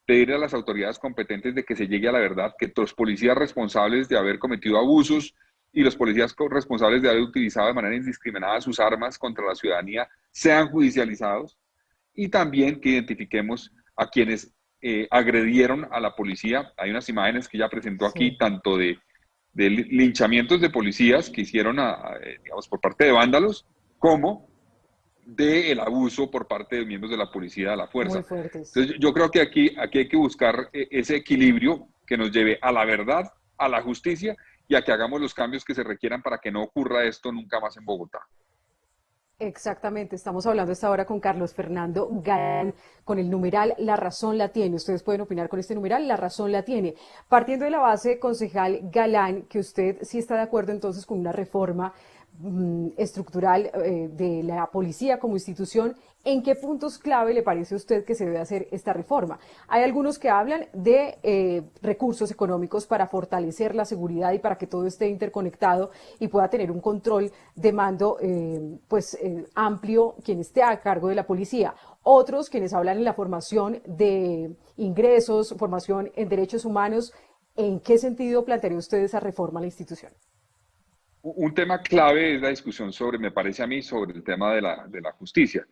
pedirle a las autoridades competentes de que se llegue a la verdad, que los policías responsables de haber cometido abusos y los policías responsables de haber utilizado de manera indiscriminada sus armas contra la ciudadanía sean judicializados, y también que identifiquemos a quienes agredieron a la policía. Hay unas imágenes que ya presentó aquí, tanto de linchamientos de policías que hicieron digamos, por parte de vándalos, como del abuso por parte de miembros de la policía de la fuerza. Muy fuertes. Entonces yo creo que aquí hay que buscar ese equilibrio que nos lleve a la verdad, a la justicia y a que hagamos los cambios que se requieran para que no ocurra esto nunca más en Bogotá. Exactamente, estamos hablando esta hora con Carlos Fernando Galán, con el numeral La Razón la Tiene. Ustedes pueden opinar con este numeral, La Razón la Tiene. Partiendo de la base, concejal Galán, que usted sí está de acuerdo entonces con una reforma estructural de la policía como institución, ¿en qué puntos clave le parece a usted que se debe hacer esta reforma? Hay algunos que hablan de recursos económicos para fortalecer la seguridad y para que todo esté interconectado y pueda tener un control de mando amplio quien esté a cargo de la policía. Otros quienes hablan en la formación de ingresos, formación en derechos humanos. ¿En qué sentido plantearía usted esa reforma a la institución? Un tema clave es la discusión me parece a mí, sobre el tema de la justicia.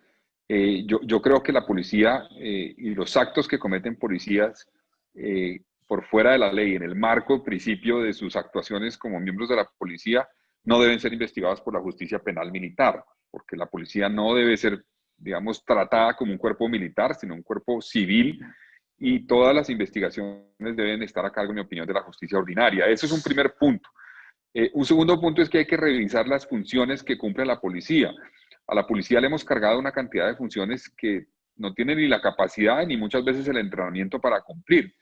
Yo creo que la policía y los actos que cometen policías por fuera de la ley, en el marco principio de sus actuaciones como miembros de la policía, no deben ser investigados por la justicia penal militar, porque la policía no debe ser, digamos, tratada como un cuerpo militar, sino un cuerpo civil, y todas las investigaciones deben estar a cargo, en mi opinión, de la justicia ordinaria. Eso es un primer punto. Un segundo punto es que hay que revisar las funciones que cumple la policía. A la policía le hemos cargado una cantidad de funciones que no tienen ni la capacidad ni muchas veces el entrenamiento para cumplir.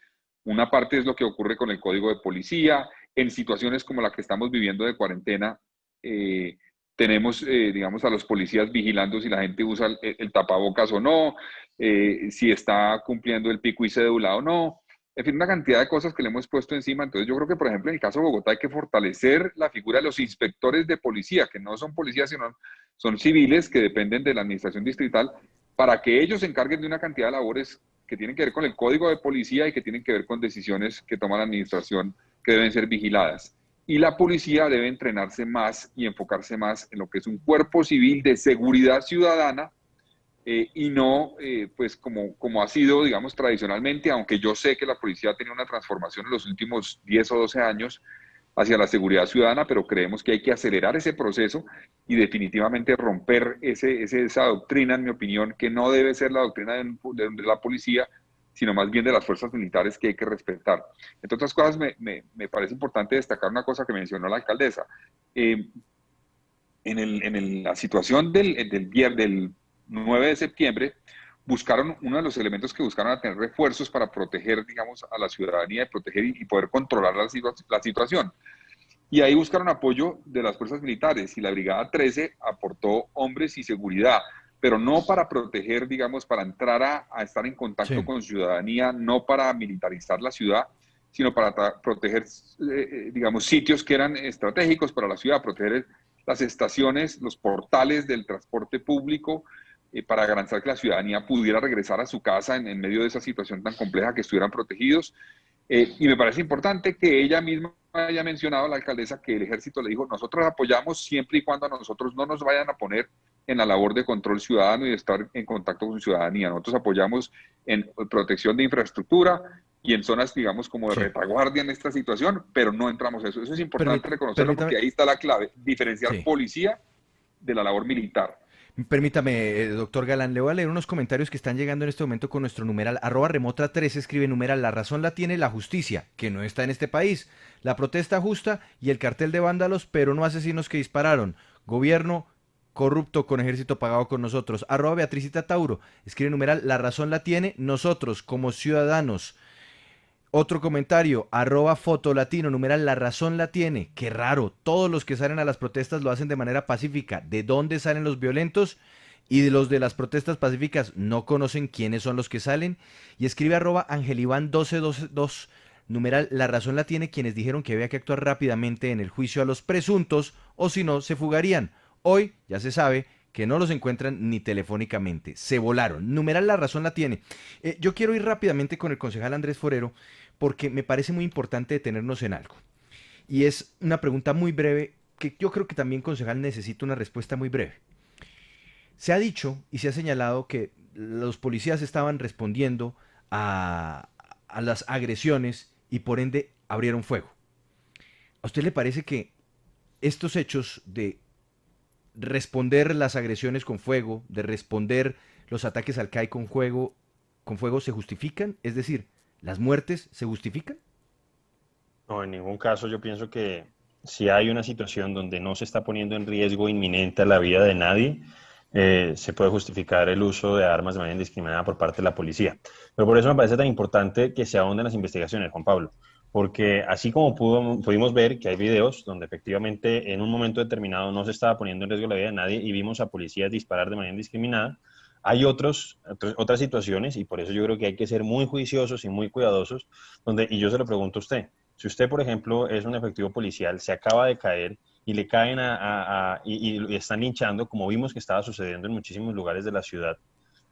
Una parte es lo que ocurre con el código de policía. En situaciones como la que estamos viviendo de cuarentena, tenemos, digamos, a los policías vigilando si la gente usa el tapabocas o no, si está cumpliendo el pico y cédula o no. en fin, una cantidad de cosas que le hemos puesto encima. Entonces yo creo que, por ejemplo, en el caso de Bogotá hay que fortalecer la figura de los inspectores de policía, que no son policías, sino son civiles que dependen de la administración distrital, para que ellos se encarguen de una cantidad de labores que tienen que ver con el código de policía y que tienen que ver con decisiones que toma la administración que deben ser vigiladas. Y la policía debe entrenarse más y enfocarse más en lo que es un cuerpo civil de seguridad ciudadana, y no pues como ha sido, digamos, tradicionalmente, aunque yo sé que la policía ha tenido una transformación en los últimos 10 o 12 años hacia la seguridad ciudadana, pero creemos que hay que acelerar ese proceso y definitivamente romper esa doctrina, en mi opinión, que no debe ser la doctrina de la policía, sino más bien de las fuerzas militares, que hay que respetar. Entre otras cosas, me parece importante destacar una cosa que mencionó la alcaldesa. En la situación del 9 de septiembre, uno de los elementos que buscaron a tener refuerzos para proteger, digamos, a la ciudadanía y proteger y poder controlar la situación. Y ahí buscaron apoyo de las fuerzas militares, y la Brigada 13 aportó hombres y seguridad, pero no para proteger, digamos, para entrar a estar en contacto con ciudadanía, no para militarizar la ciudad, sino para proteger, digamos, sitios que eran estratégicos para la ciudad, proteger las estaciones, los portales del transporte público, para garantizar que la ciudadanía pudiera regresar a su casa en medio de esa situación tan compleja, que estuvieran protegidos. Y me parece importante que ella misma haya mencionado, la alcaldesa, que el ejército le dijo: nosotros apoyamos siempre y cuando a nosotros no nos vayan a poner en la labor de control ciudadano y de estar en contacto con ciudadanía. Nosotros apoyamos en protección de infraestructura y en zonas, digamos, como de retaguardia en esta situación, pero no entramos a eso. Eso es importante reconocerlo, porque ahí está la clave: diferenciar policía de la labor militar. Permítame, doctor Galán, le voy a leer unos comentarios que están llegando en este momento con nuestro numeral. @Remotra13 escribe: numeral, la razón la tiene la justicia, que no está en este país. La protesta justa y el cartel de vándalos, pero no asesinos que dispararon. Gobierno corrupto con ejército pagado con nosotros. @Beatricita Tauro escribe: numeral, la razón la tiene nosotros como ciudadanos. Otro comentario, @Fotolatino, numeral, la razón la tiene. Qué raro, todos los que salen a las protestas lo hacen de manera pacífica. ¿De dónde salen los violentos? Y de los de las protestas pacíficas no conocen quiénes son los que salen. Y escribe @Angelivan1222, numeral, la razón la tiene quienes dijeron que había que actuar rápidamente en el juicio a los presuntos, o si no, se fugarían. Hoy ya se sabe que no los encuentran ni telefónicamente, se volaron. Numeral, la razón la tiene. Yo quiero ir rápidamente con el concejal Andrés Forero, porque me parece muy importante detenernos en algo. Y es una pregunta muy breve, que yo creo que también, concejal, necesita una respuesta muy breve. Se ha dicho y se ha señalado que los policías estaban respondiendo a las agresiones y por ende abrieron fuego. ¿A usted le parece que estos hechos de responder las agresiones con fuego, de responder los ataques al CAI con fuego se justifican? Es decir, ¿las muertes se justifican? No, en ningún caso. Yo pienso que si hay una situación donde no se está poniendo en riesgo inminente a la vida de nadie, se puede justificar el uso de armas de manera indiscriminada por parte de la policía. Pero por eso me parece tan importante que se ahonden las investigaciones, Juan Pablo, porque así como pudimos ver que hay videos donde efectivamente en un momento determinado no se estaba poniendo en riesgo la vida de nadie y vimos a policías disparar de manera indiscriminada, hay otras situaciones, y por eso yo creo que hay que ser muy juiciosos y muy cuidadosos, y yo se lo pregunto a usted: si usted, por ejemplo, es un efectivo policial, se acaba de caer y le caen y están linchando, como vimos que estaba sucediendo en muchísimos lugares de la ciudad,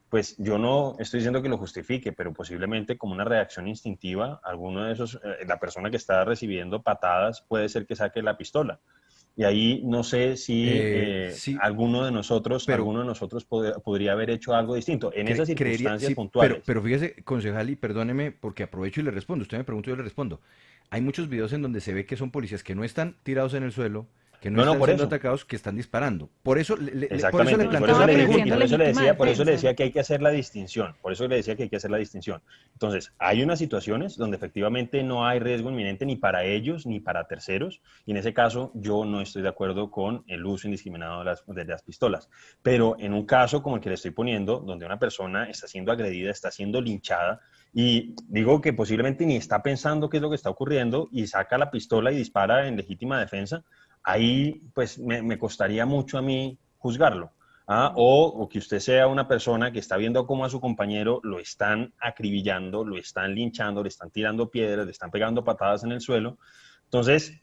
pues yo no estoy diciendo que lo justifique, pero posiblemente como una reacción instintiva, alguno de esos, la persona que está recibiendo patadas, puede ser que saque la pistola. Y ahí no sé si sí, alguno de nosotros podría haber hecho algo distinto en esas circunstancias puntuales. Pero fíjese, concejal, y perdóneme porque aprovecho y le respondo. Usted me pregunta y yo le respondo. Hay muchos videos en donde se ve que son policías que no están tirados en el suelo, que no están siendo atacados, que están disparando. Por eso le decía que hay que hacer la distinción. Entonces, hay unas situaciones donde efectivamente no hay riesgo inminente ni para ellos ni para terceros, y en ese caso yo no estoy de acuerdo con el uso indiscriminado de las pistolas. Pero en un caso como el que le estoy poniendo, donde una persona está siendo agredida, está siendo linchada, y digo que posiblemente ni está pensando qué es lo que está ocurriendo y saca la pistola y dispara en legítima defensa, ahí pues me costaría mucho a mí juzgarlo. o que usted sea una persona que está viendo cómo a su compañero lo están acribillando, lo están linchando, le están tirando piedras, le están pegando patadas en el suelo. Entonces,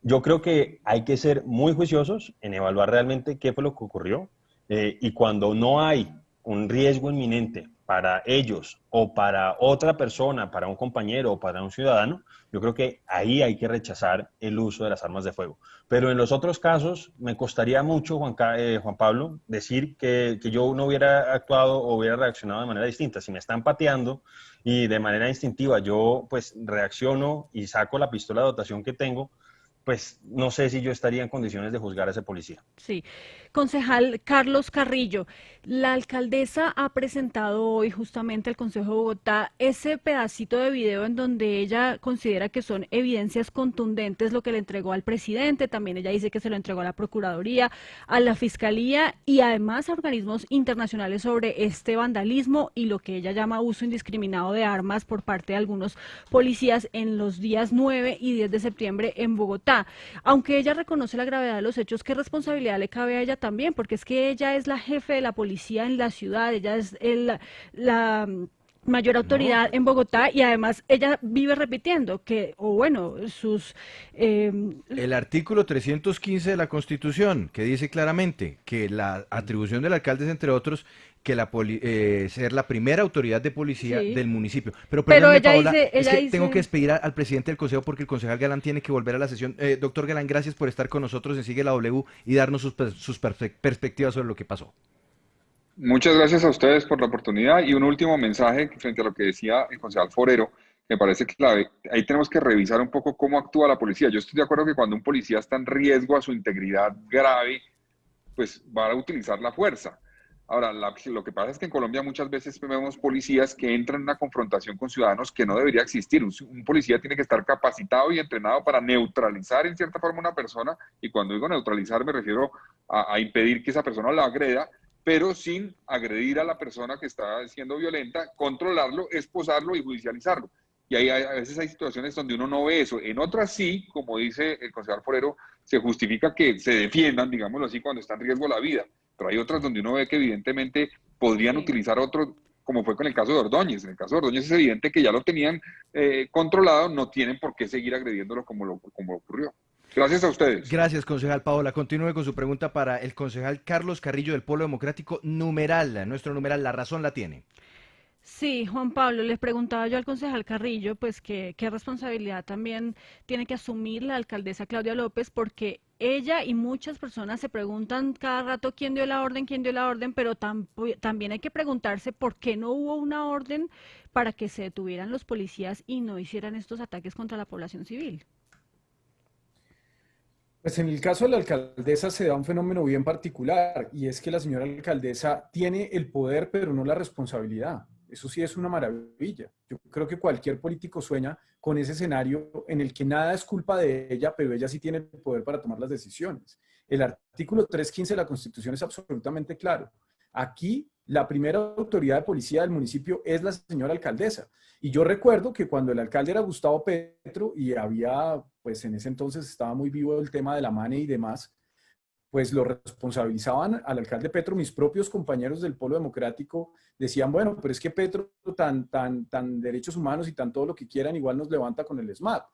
yo creo que hay que ser muy juiciosos en evaluar realmente qué fue lo que ocurrió, y cuando no hay un riesgo inminente para ellos o para otra persona, para un compañero o para un ciudadano, yo creo que ahí hay que rechazar el uso de las armas de fuego. Pero en los otros casos me costaría mucho, Juan Pablo, decir que yo no hubiera actuado o hubiera reaccionado de manera distinta. Si me están pateando y de manera instintiva yo pues reacciono y saco la pistola de dotación que tengo, pues no sé si yo estaría en condiciones de juzgar a ese policía. Sí. Concejal Carlos Carrillo, la alcaldesa ha presentado hoy justamente al Consejo de Bogotá ese pedacito de video en donde ella considera que son evidencias contundentes lo que le entregó al presidente, también ella dice que se lo entregó a la Procuraduría, a la Fiscalía y además a organismos internacionales sobre este vandalismo y lo que ella llama uso indiscriminado de armas por parte de algunos policías en los días 9 y 10 de septiembre en Bogotá. Aunque ella reconoce la gravedad de los hechos, ¿qué responsabilidad le cabe a ella también? Porque es que ella es la jefe de la policía en la ciudad, ella es la mayor autoridad en Bogotá y además ella vive repitiendo que, o bueno, El artículo 315 de la Constitución, que dice claramente que la atribución del alcalde es, entre otros, que ser la primera autoridad de policía del municipio. Pero ella Paola, dice, tengo que despedir al presidente del Consejo porque el concejal Galán tiene que volver a la sesión. Doctor Galán, gracias por estar con nosotros en Sigue la W y darnos sus perspectivas sobre lo que pasó. Muchas gracias a ustedes por la oportunidad y un último mensaje frente a lo que decía el concejal Forero. Me parece clave. Ahí tenemos que revisar un poco cómo actúa la policía. Yo estoy de acuerdo que cuando un policía está en riesgo a su integridad grave, pues va a utilizar la fuerza. Ahora, lo que pasa es que en Colombia muchas veces vemos policías que entran en una confrontación con ciudadanos que no debería existir. Un policía tiene que estar capacitado y entrenado para neutralizar en cierta forma a una persona, y cuando digo neutralizar me refiero a impedir que esa persona la agreda, pero sin agredir a la persona que está siendo violenta, controlarlo, esposarlo y judicializarlo. Y ahí a veces hay situaciones donde uno no ve eso. En otras sí, como dice el concejal Forero, se justifica que se defiendan, digámoslo así, cuando está en riesgo la vida. Pero hay otras donde uno ve que evidentemente podrían utilizar otro, como fue con el caso de Ordóñez. En el caso de Ordóñez es evidente que ya lo tenían controlado, no tienen por qué seguir agrediéndolo como ocurrió. Gracias a ustedes. Gracias, concejal Paola. Continúe con su pregunta para el concejal Carlos Carrillo del Polo Democrático. Nuestro numeral, la razón la tiene. Sí, Juan Pablo, les preguntaba yo al concejal Carrillo, pues qué responsabilidad también tiene que asumir la alcaldesa Claudia López, porque ella y muchas personas se preguntan cada rato quién dio la orden, pero también hay que preguntarse por qué no hubo una orden para que se detuvieran los policías y no hicieran estos ataques contra la población civil. Pues en el caso de la alcaldesa se da un fenómeno bien particular, y es que la señora alcaldesa tiene el poder, pero no la responsabilidad. Eso sí es una maravilla. Yo creo que cualquier político sueña con ese escenario en el que nada es culpa de ella, pero ella sí tiene el poder para tomar las decisiones. El artículo 315 de la Constitución es absolutamente claro. Aquí la primera autoridad de policía del municipio es la señora alcaldesa. Y yo recuerdo que cuando el alcalde era Gustavo Petro y había, pues en ese entonces estaba muy vivo el tema de la MANE y demás, pues lo responsabilizaban al alcalde Petro. Mis propios compañeros del Polo Democrático decían, bueno, pero es que Petro tan derechos humanos y tan todo lo que quieran, igual nos levanta con el SMAT.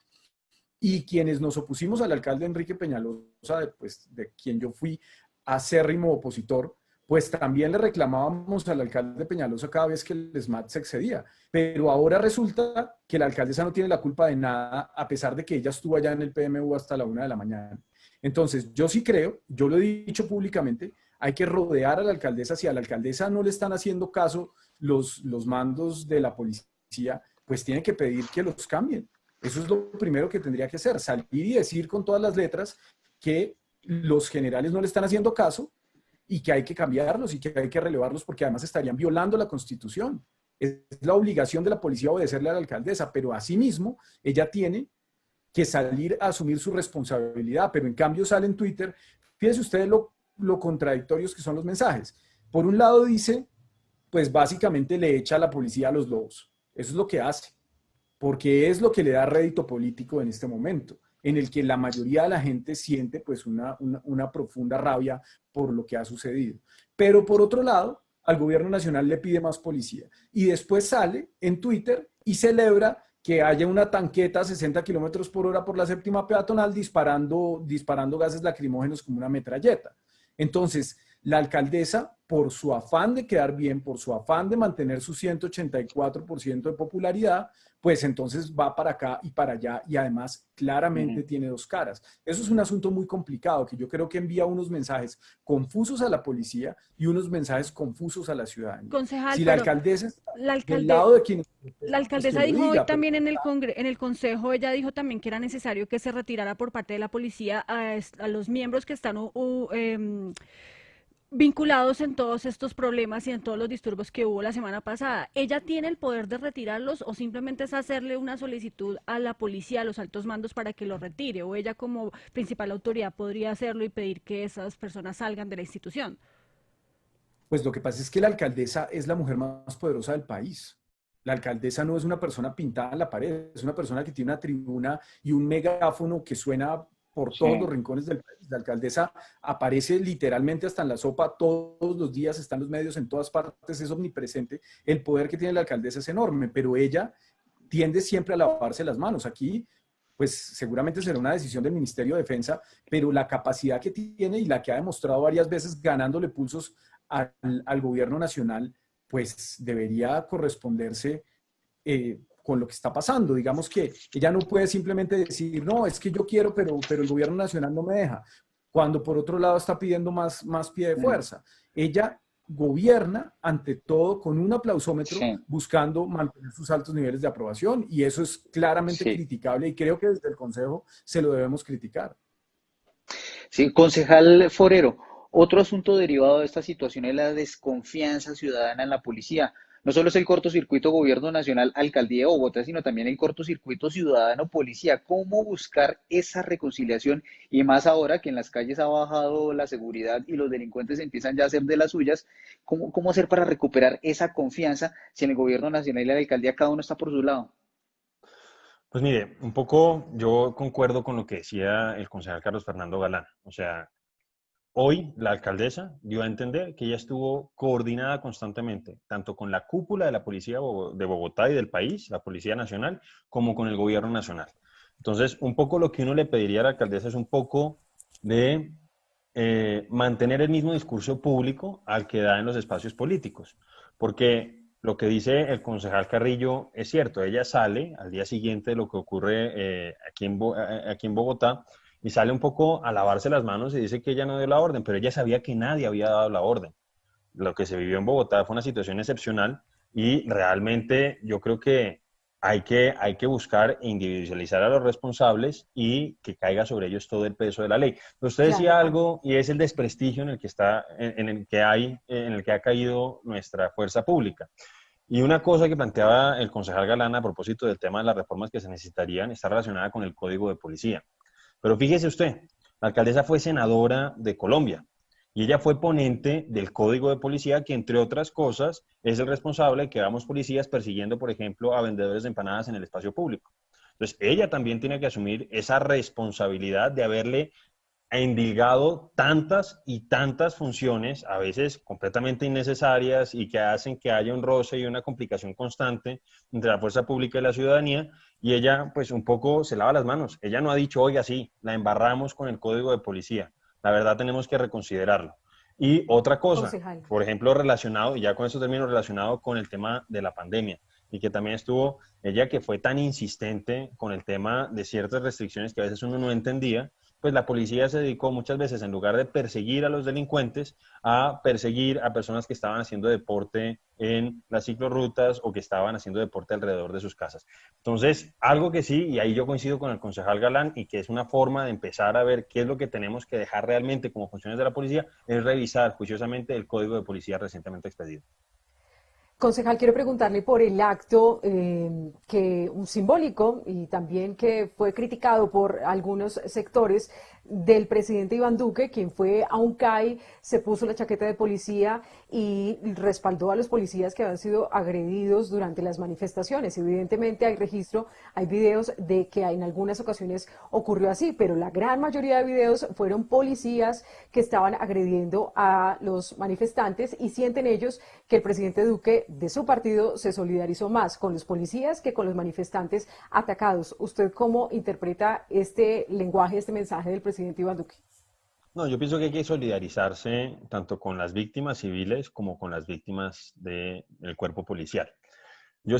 Y quienes nos opusimos al alcalde Enrique Peñalosa, pues, de quien yo fui acérrimo opositor, pues también le reclamábamos al alcalde Peñalosa cada vez que el SMAT se excedía. Pero ahora resulta que la alcaldesa no tiene la culpa de nada, a pesar de que ella estuvo allá en el PMU hasta la 1 de la mañana. Entonces, yo sí creo, yo lo he dicho públicamente, hay que rodear a la alcaldesa. Si a la alcaldesa no le están haciendo caso los mandos de la policía, pues tiene que pedir que los cambien. Eso es lo primero que tendría que hacer, salir y decir con todas las letras que los generales no le están haciendo caso y que hay que cambiarlos y que hay que relevarlos, porque además estarían violando la Constitución. Es la obligación de la policía obedecerle a la alcaldesa, pero asimismo ella tiene que salir a asumir su responsabilidad, pero en cambio sale en Twitter. Fíjense ustedes lo contradictorios que son los mensajes. Por un lado dice, pues básicamente le echa a la policía a los lobos. Eso es lo que hace, porque es lo que le da rédito político en este momento. en el que la mayoría de la gente siente pues una profunda rabia por lo que ha sucedido. Pero por otro lado, al gobierno nacional le pide más policía y después sale en Twitter y celebra que haya una tanqueta a 60 kilómetros por hora por la séptima peatonal disparando gases lacrimógenos como una metralleta. Entonces, la alcaldesa, por su afán de quedar bien, por su afán de mantener su 184% de popularidad, pues entonces va para acá y para allá y además claramente tiene dos caras. Eso es un asunto muy complicado que yo creo que envía unos mensajes confusos a la policía y unos mensajes confusos a la ciudadanía. Concejal, si la alcaldesa está del la lado de quienes... alcaldesa pues que lo dijo diga, hoy también en el consejo, ella dijo también que era necesario que se retirara por parte de la policía a los miembros que están vinculados en todos estos problemas y en todos los disturbios que hubo la semana pasada. ¿Ella tiene el poder de retirarlos o simplemente es hacerle una solicitud a la policía, a los altos mandos para que lo retire? ¿O ella como principal autoridad podría hacerlo y pedir que esas personas salgan de la institución? Pues lo que pasa es que la alcaldesa es la mujer más poderosa del país. La alcaldesa no es una persona pintada en la pared, es una persona que tiene una tribuna y un megáfono que suena por todos los rincones del país. La alcaldesa aparece literalmente hasta en la sopa todos los días, está en los medios en todas partes, es omnipresente. El poder que tiene la alcaldesa es enorme, pero ella tiende siempre a lavarse las manos. Aquí, pues seguramente será una decisión del Ministerio de Defensa, pero la capacidad que tiene y la que ha demostrado varias veces ganándole pulsos al gobierno nacional, pues debería corresponderse con lo que está pasando. Digamos que ella no puede simplemente decir, no, es que yo quiero, pero el gobierno nacional no me deja, cuando por otro lado está pidiendo más pie de fuerza. Ella gobierna ante todo con un aplausómetro buscando mantener sus altos niveles de aprobación y eso es claramente criticable y creo que desde el Consejo se lo debemos criticar. Sí, concejal Forero, otro asunto derivado de esta situación es la desconfianza ciudadana en la policía. No solo es el cortocircuito gobierno nacional, alcaldía de Bogotá, sino también el cortocircuito ciudadano policía. ¿Cómo buscar esa reconciliación? Y más ahora que en las calles ha bajado la seguridad y los delincuentes empiezan ya a hacer de las suyas, ¿cómo hacer para recuperar esa confianza si en el gobierno nacional y la alcaldía cada uno está por su lado? Pues mire, un poco yo concuerdo con lo que decía el concejal Carlos Fernando Galán. O sea, hoy la alcaldesa dio a entender que ella estuvo coordinada constantemente, tanto con la cúpula de la Policía de Bogotá y del país, la Policía Nacional, como con el gobierno nacional. Entonces, un poco lo que uno le pediría a la alcaldesa es un poco de mantener el mismo discurso público al que da en los espacios políticos, porque lo que dice el concejal Carrillo es cierto, ella sale al día siguiente de lo que ocurre aquí en Bogotá, y sale un poco a lavarse las manos y dice que ella no dio la orden, pero ella sabía que nadie había dado la orden. Lo que se vivió en Bogotá fue una situación excepcional y realmente yo creo que hay que buscar individualizar a los responsables y que caiga sobre ellos todo el peso de la ley. Usted decía algo y es el desprestigio en el que ha caído nuestra fuerza pública. Y una cosa que planteaba el concejal Galán a propósito del tema de las reformas que se necesitarían está relacionada con el Código de Policía. Pero fíjese usted, la alcaldesa fue senadora de Colombia y ella fue ponente del Código de Policía que, entre otras cosas, es el responsable de que veamos policías persiguiendo, por ejemplo, a vendedores de empanadas en el espacio público. Entonces, ella también tiene que asumir esa responsabilidad de haberle endilgado tantas y tantas funciones, a veces completamente innecesarias y que hacen que haya un roce y una complicación constante entre la fuerza pública y la ciudadanía, y ella pues un poco se lava las manos. Ella no ha dicho, oiga, sí, la embarramos con el Código de Policía. La verdad tenemos que reconsiderarlo. Y otra cosa, por ejemplo, relacionado, y ya con eso termino, relacionado con el tema de la pandemia, y que también estuvo ella que fue tan insistente con el tema de ciertas restricciones que a veces uno no entendía, pues la policía se dedicó muchas veces, en lugar de perseguir a los delincuentes, a perseguir a personas que estaban haciendo deporte en las ciclorrutas o que estaban haciendo deporte alrededor de sus casas. Entonces, algo que sí, y ahí yo coincido con el concejal Galán, y que es una forma de empezar a ver qué es lo que tenemos que dejar realmente como funciones de la policía, es revisar juiciosamente el Código de Policía recientemente expedido. Concejal, quiero preguntarle por el acto un simbólico y también que fue criticado por algunos sectores del presidente Iván Duque, quien fue a un CAI, se puso la chaqueta de policía y respaldó a los policías que habían sido agredidos durante las manifestaciones. Evidentemente hay registro, hay videos de que en algunas ocasiones ocurrió así, pero la gran mayoría de videos fueron policías que estaban agrediendo a los manifestantes, y sienten ellos que el presidente Duque de su partido se solidarizó más con los policías que con los manifestantes atacados. ¿Usted cómo interpreta este lenguaje, este mensaje del presidente Iván Duque? No, yo pienso que hay que solidarizarse tanto con las víctimas civiles como con las víctimas del cuerpo policial. Yo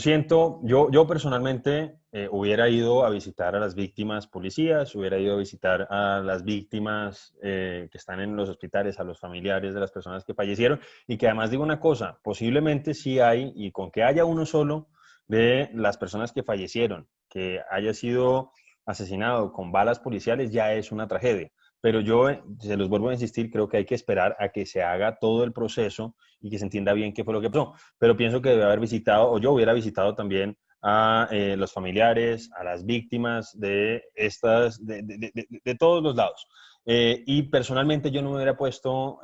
personalmente hubiera ido a visitar a las víctimas policías, hubiera ido a visitar a las víctimas que están en los hospitales, a los familiares de las personas que fallecieron, y que además digo una cosa, posiblemente sí hay, y con que haya uno solo de las personas que fallecieron, que haya sido asesinado con balas policiales, ya es una tragedia. Pero yo, se los vuelvo a insistir, creo que hay que esperar a que se haga todo el proceso y que se entienda bien qué fue lo que pasó. Pero pienso que debe haber visitado, o yo hubiera visitado también a los familiares, a las víctimas de todos los lados. Y personalmente yo no me hubiera puesto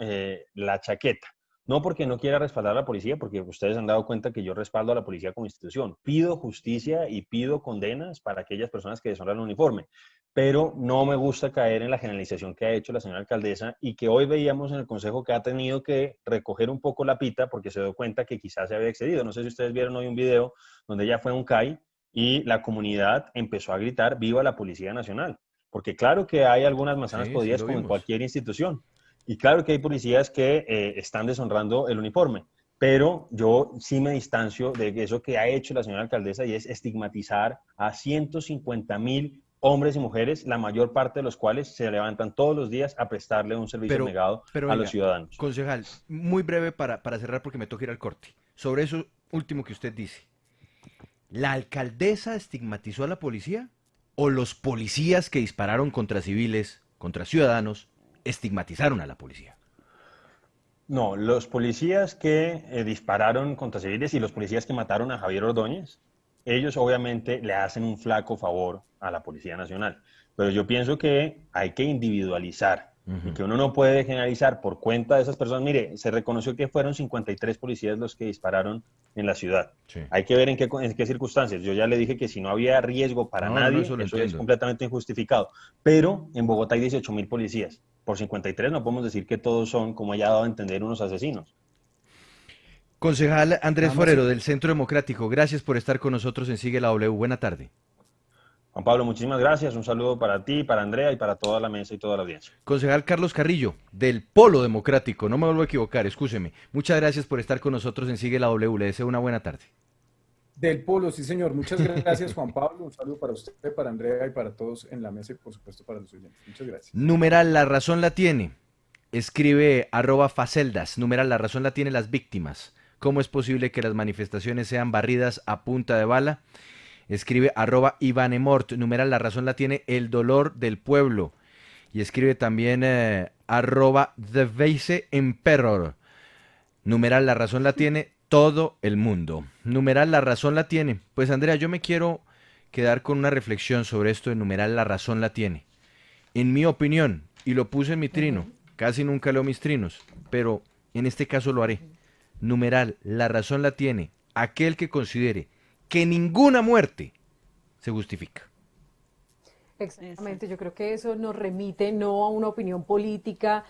la chaqueta. No porque no quiera respaldar a la policía, porque ustedes han dado cuenta que yo respaldo a la policía como institución. Pido justicia y pido condenas para aquellas personas que deshonran el uniforme. Pero no me gusta caer en la generalización que ha hecho la señora alcaldesa, y que hoy veíamos en el consejo que ha tenido que recoger un poco la pita porque se dio cuenta que quizás se había excedido. No sé si ustedes vieron hoy un video donde ella fue a un CAI y la comunidad empezó a gritar ¡viva la Policía Nacional! Porque claro que hay algunas manzanas podridas como en cualquier institución. Y claro que hay policías que están deshonrando el uniforme. Pero yo sí me distancio de eso que ha hecho la señora alcaldesa, y es estigmatizar a 150,000 hombres y mujeres, la mayor parte de los cuales se levantan todos los días a prestarle un servicio negado a los ciudadanos. Concejal, muy breve para cerrar porque me toca ir al corte. Sobre eso último que usted dice, ¿la alcaldesa estigmatizó a la policía o los policías que dispararon contra civiles, contra ciudadanos, estigmatizaron a la policía? No, los policías que dispararon contra civiles y los policías que mataron a Javier Ordóñez, ellos obviamente le hacen un flaco favor a la Policía Nacional. Pero yo pienso que hay que individualizar y que uno no puede generalizar por cuenta de esas personas. Mire, se reconoció que fueron 53 policías los que dispararon en la ciudad. Sí. Hay que ver en qué circunstancias. Yo ya le dije que si no había riesgo para nadie, eso es completamente injustificado. Pero en Bogotá hay 18,000 policías. Por 53 no podemos decir que todos son, como haya dado a entender, unos asesinos. Concejal Andrés Forero, del Centro Democrático, gracias por estar con nosotros en Sigue la W. Buena tarde. Juan Pablo, muchísimas gracias. Un saludo para ti, para Andrea y para toda la mesa y toda la audiencia. Concejal Carlos Carrillo, del Polo Democrático, no me vuelvo a equivocar, escúcheme. Muchas gracias por estar con nosotros en Sigue la W. Le deseo una buena tarde. Del Polo, sí señor. Muchas gracias, Juan Pablo. Un saludo para usted, para Andrea y para todos en la mesa y por supuesto para los oyentes. Muchas gracias. Numeral, la razón la tiene. Escribe @faceldas. Numeral, la razón la tiene las víctimas. ¿Cómo es posible que las manifestaciones sean barridas a punta de bala? Escribe @Ivanemort, numeral, la razón la tiene el dolor del pueblo. Y escribe también @TheViceEmperor, numeral, la razón la tiene todo el mundo. Numeral, la razón la tiene. Pues Andrea, yo me quiero quedar con una reflexión sobre esto de numeral, la razón la tiene. En mi opinión, y lo puse en mi trino, casi nunca leo mis trinos, pero en este caso lo haré. Numeral, la razón la tiene aquel que considere que ninguna muerte se justifica. Exactamente, yo creo que eso nos remite no a una opinión política,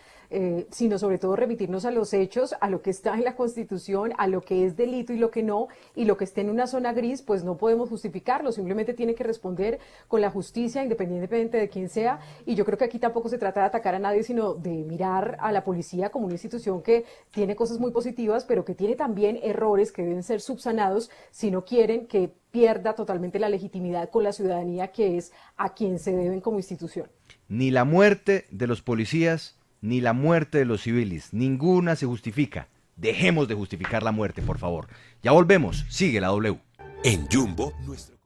sino sobre todo remitirnos a los hechos, a lo que está en la Constitución, a lo que es delito y lo que no, y lo que esté en una zona gris, pues no podemos justificarlo, simplemente tiene que responder con la justicia, independientemente de quién sea, y yo creo que aquí tampoco se trata de atacar a nadie, sino de mirar a la policía como una institución que tiene cosas muy positivas, pero que tiene también errores que deben ser subsanados si no quieren que pierda totalmente la legitimidad con la ciudadanía, que es a quien se deben como institución. Ni la muerte de los policías, ni la muerte de los civiles, ninguna se justifica. Dejemos de justificar la muerte, por favor. Ya volvemos, sigue la W. En Jumbo, nuestro...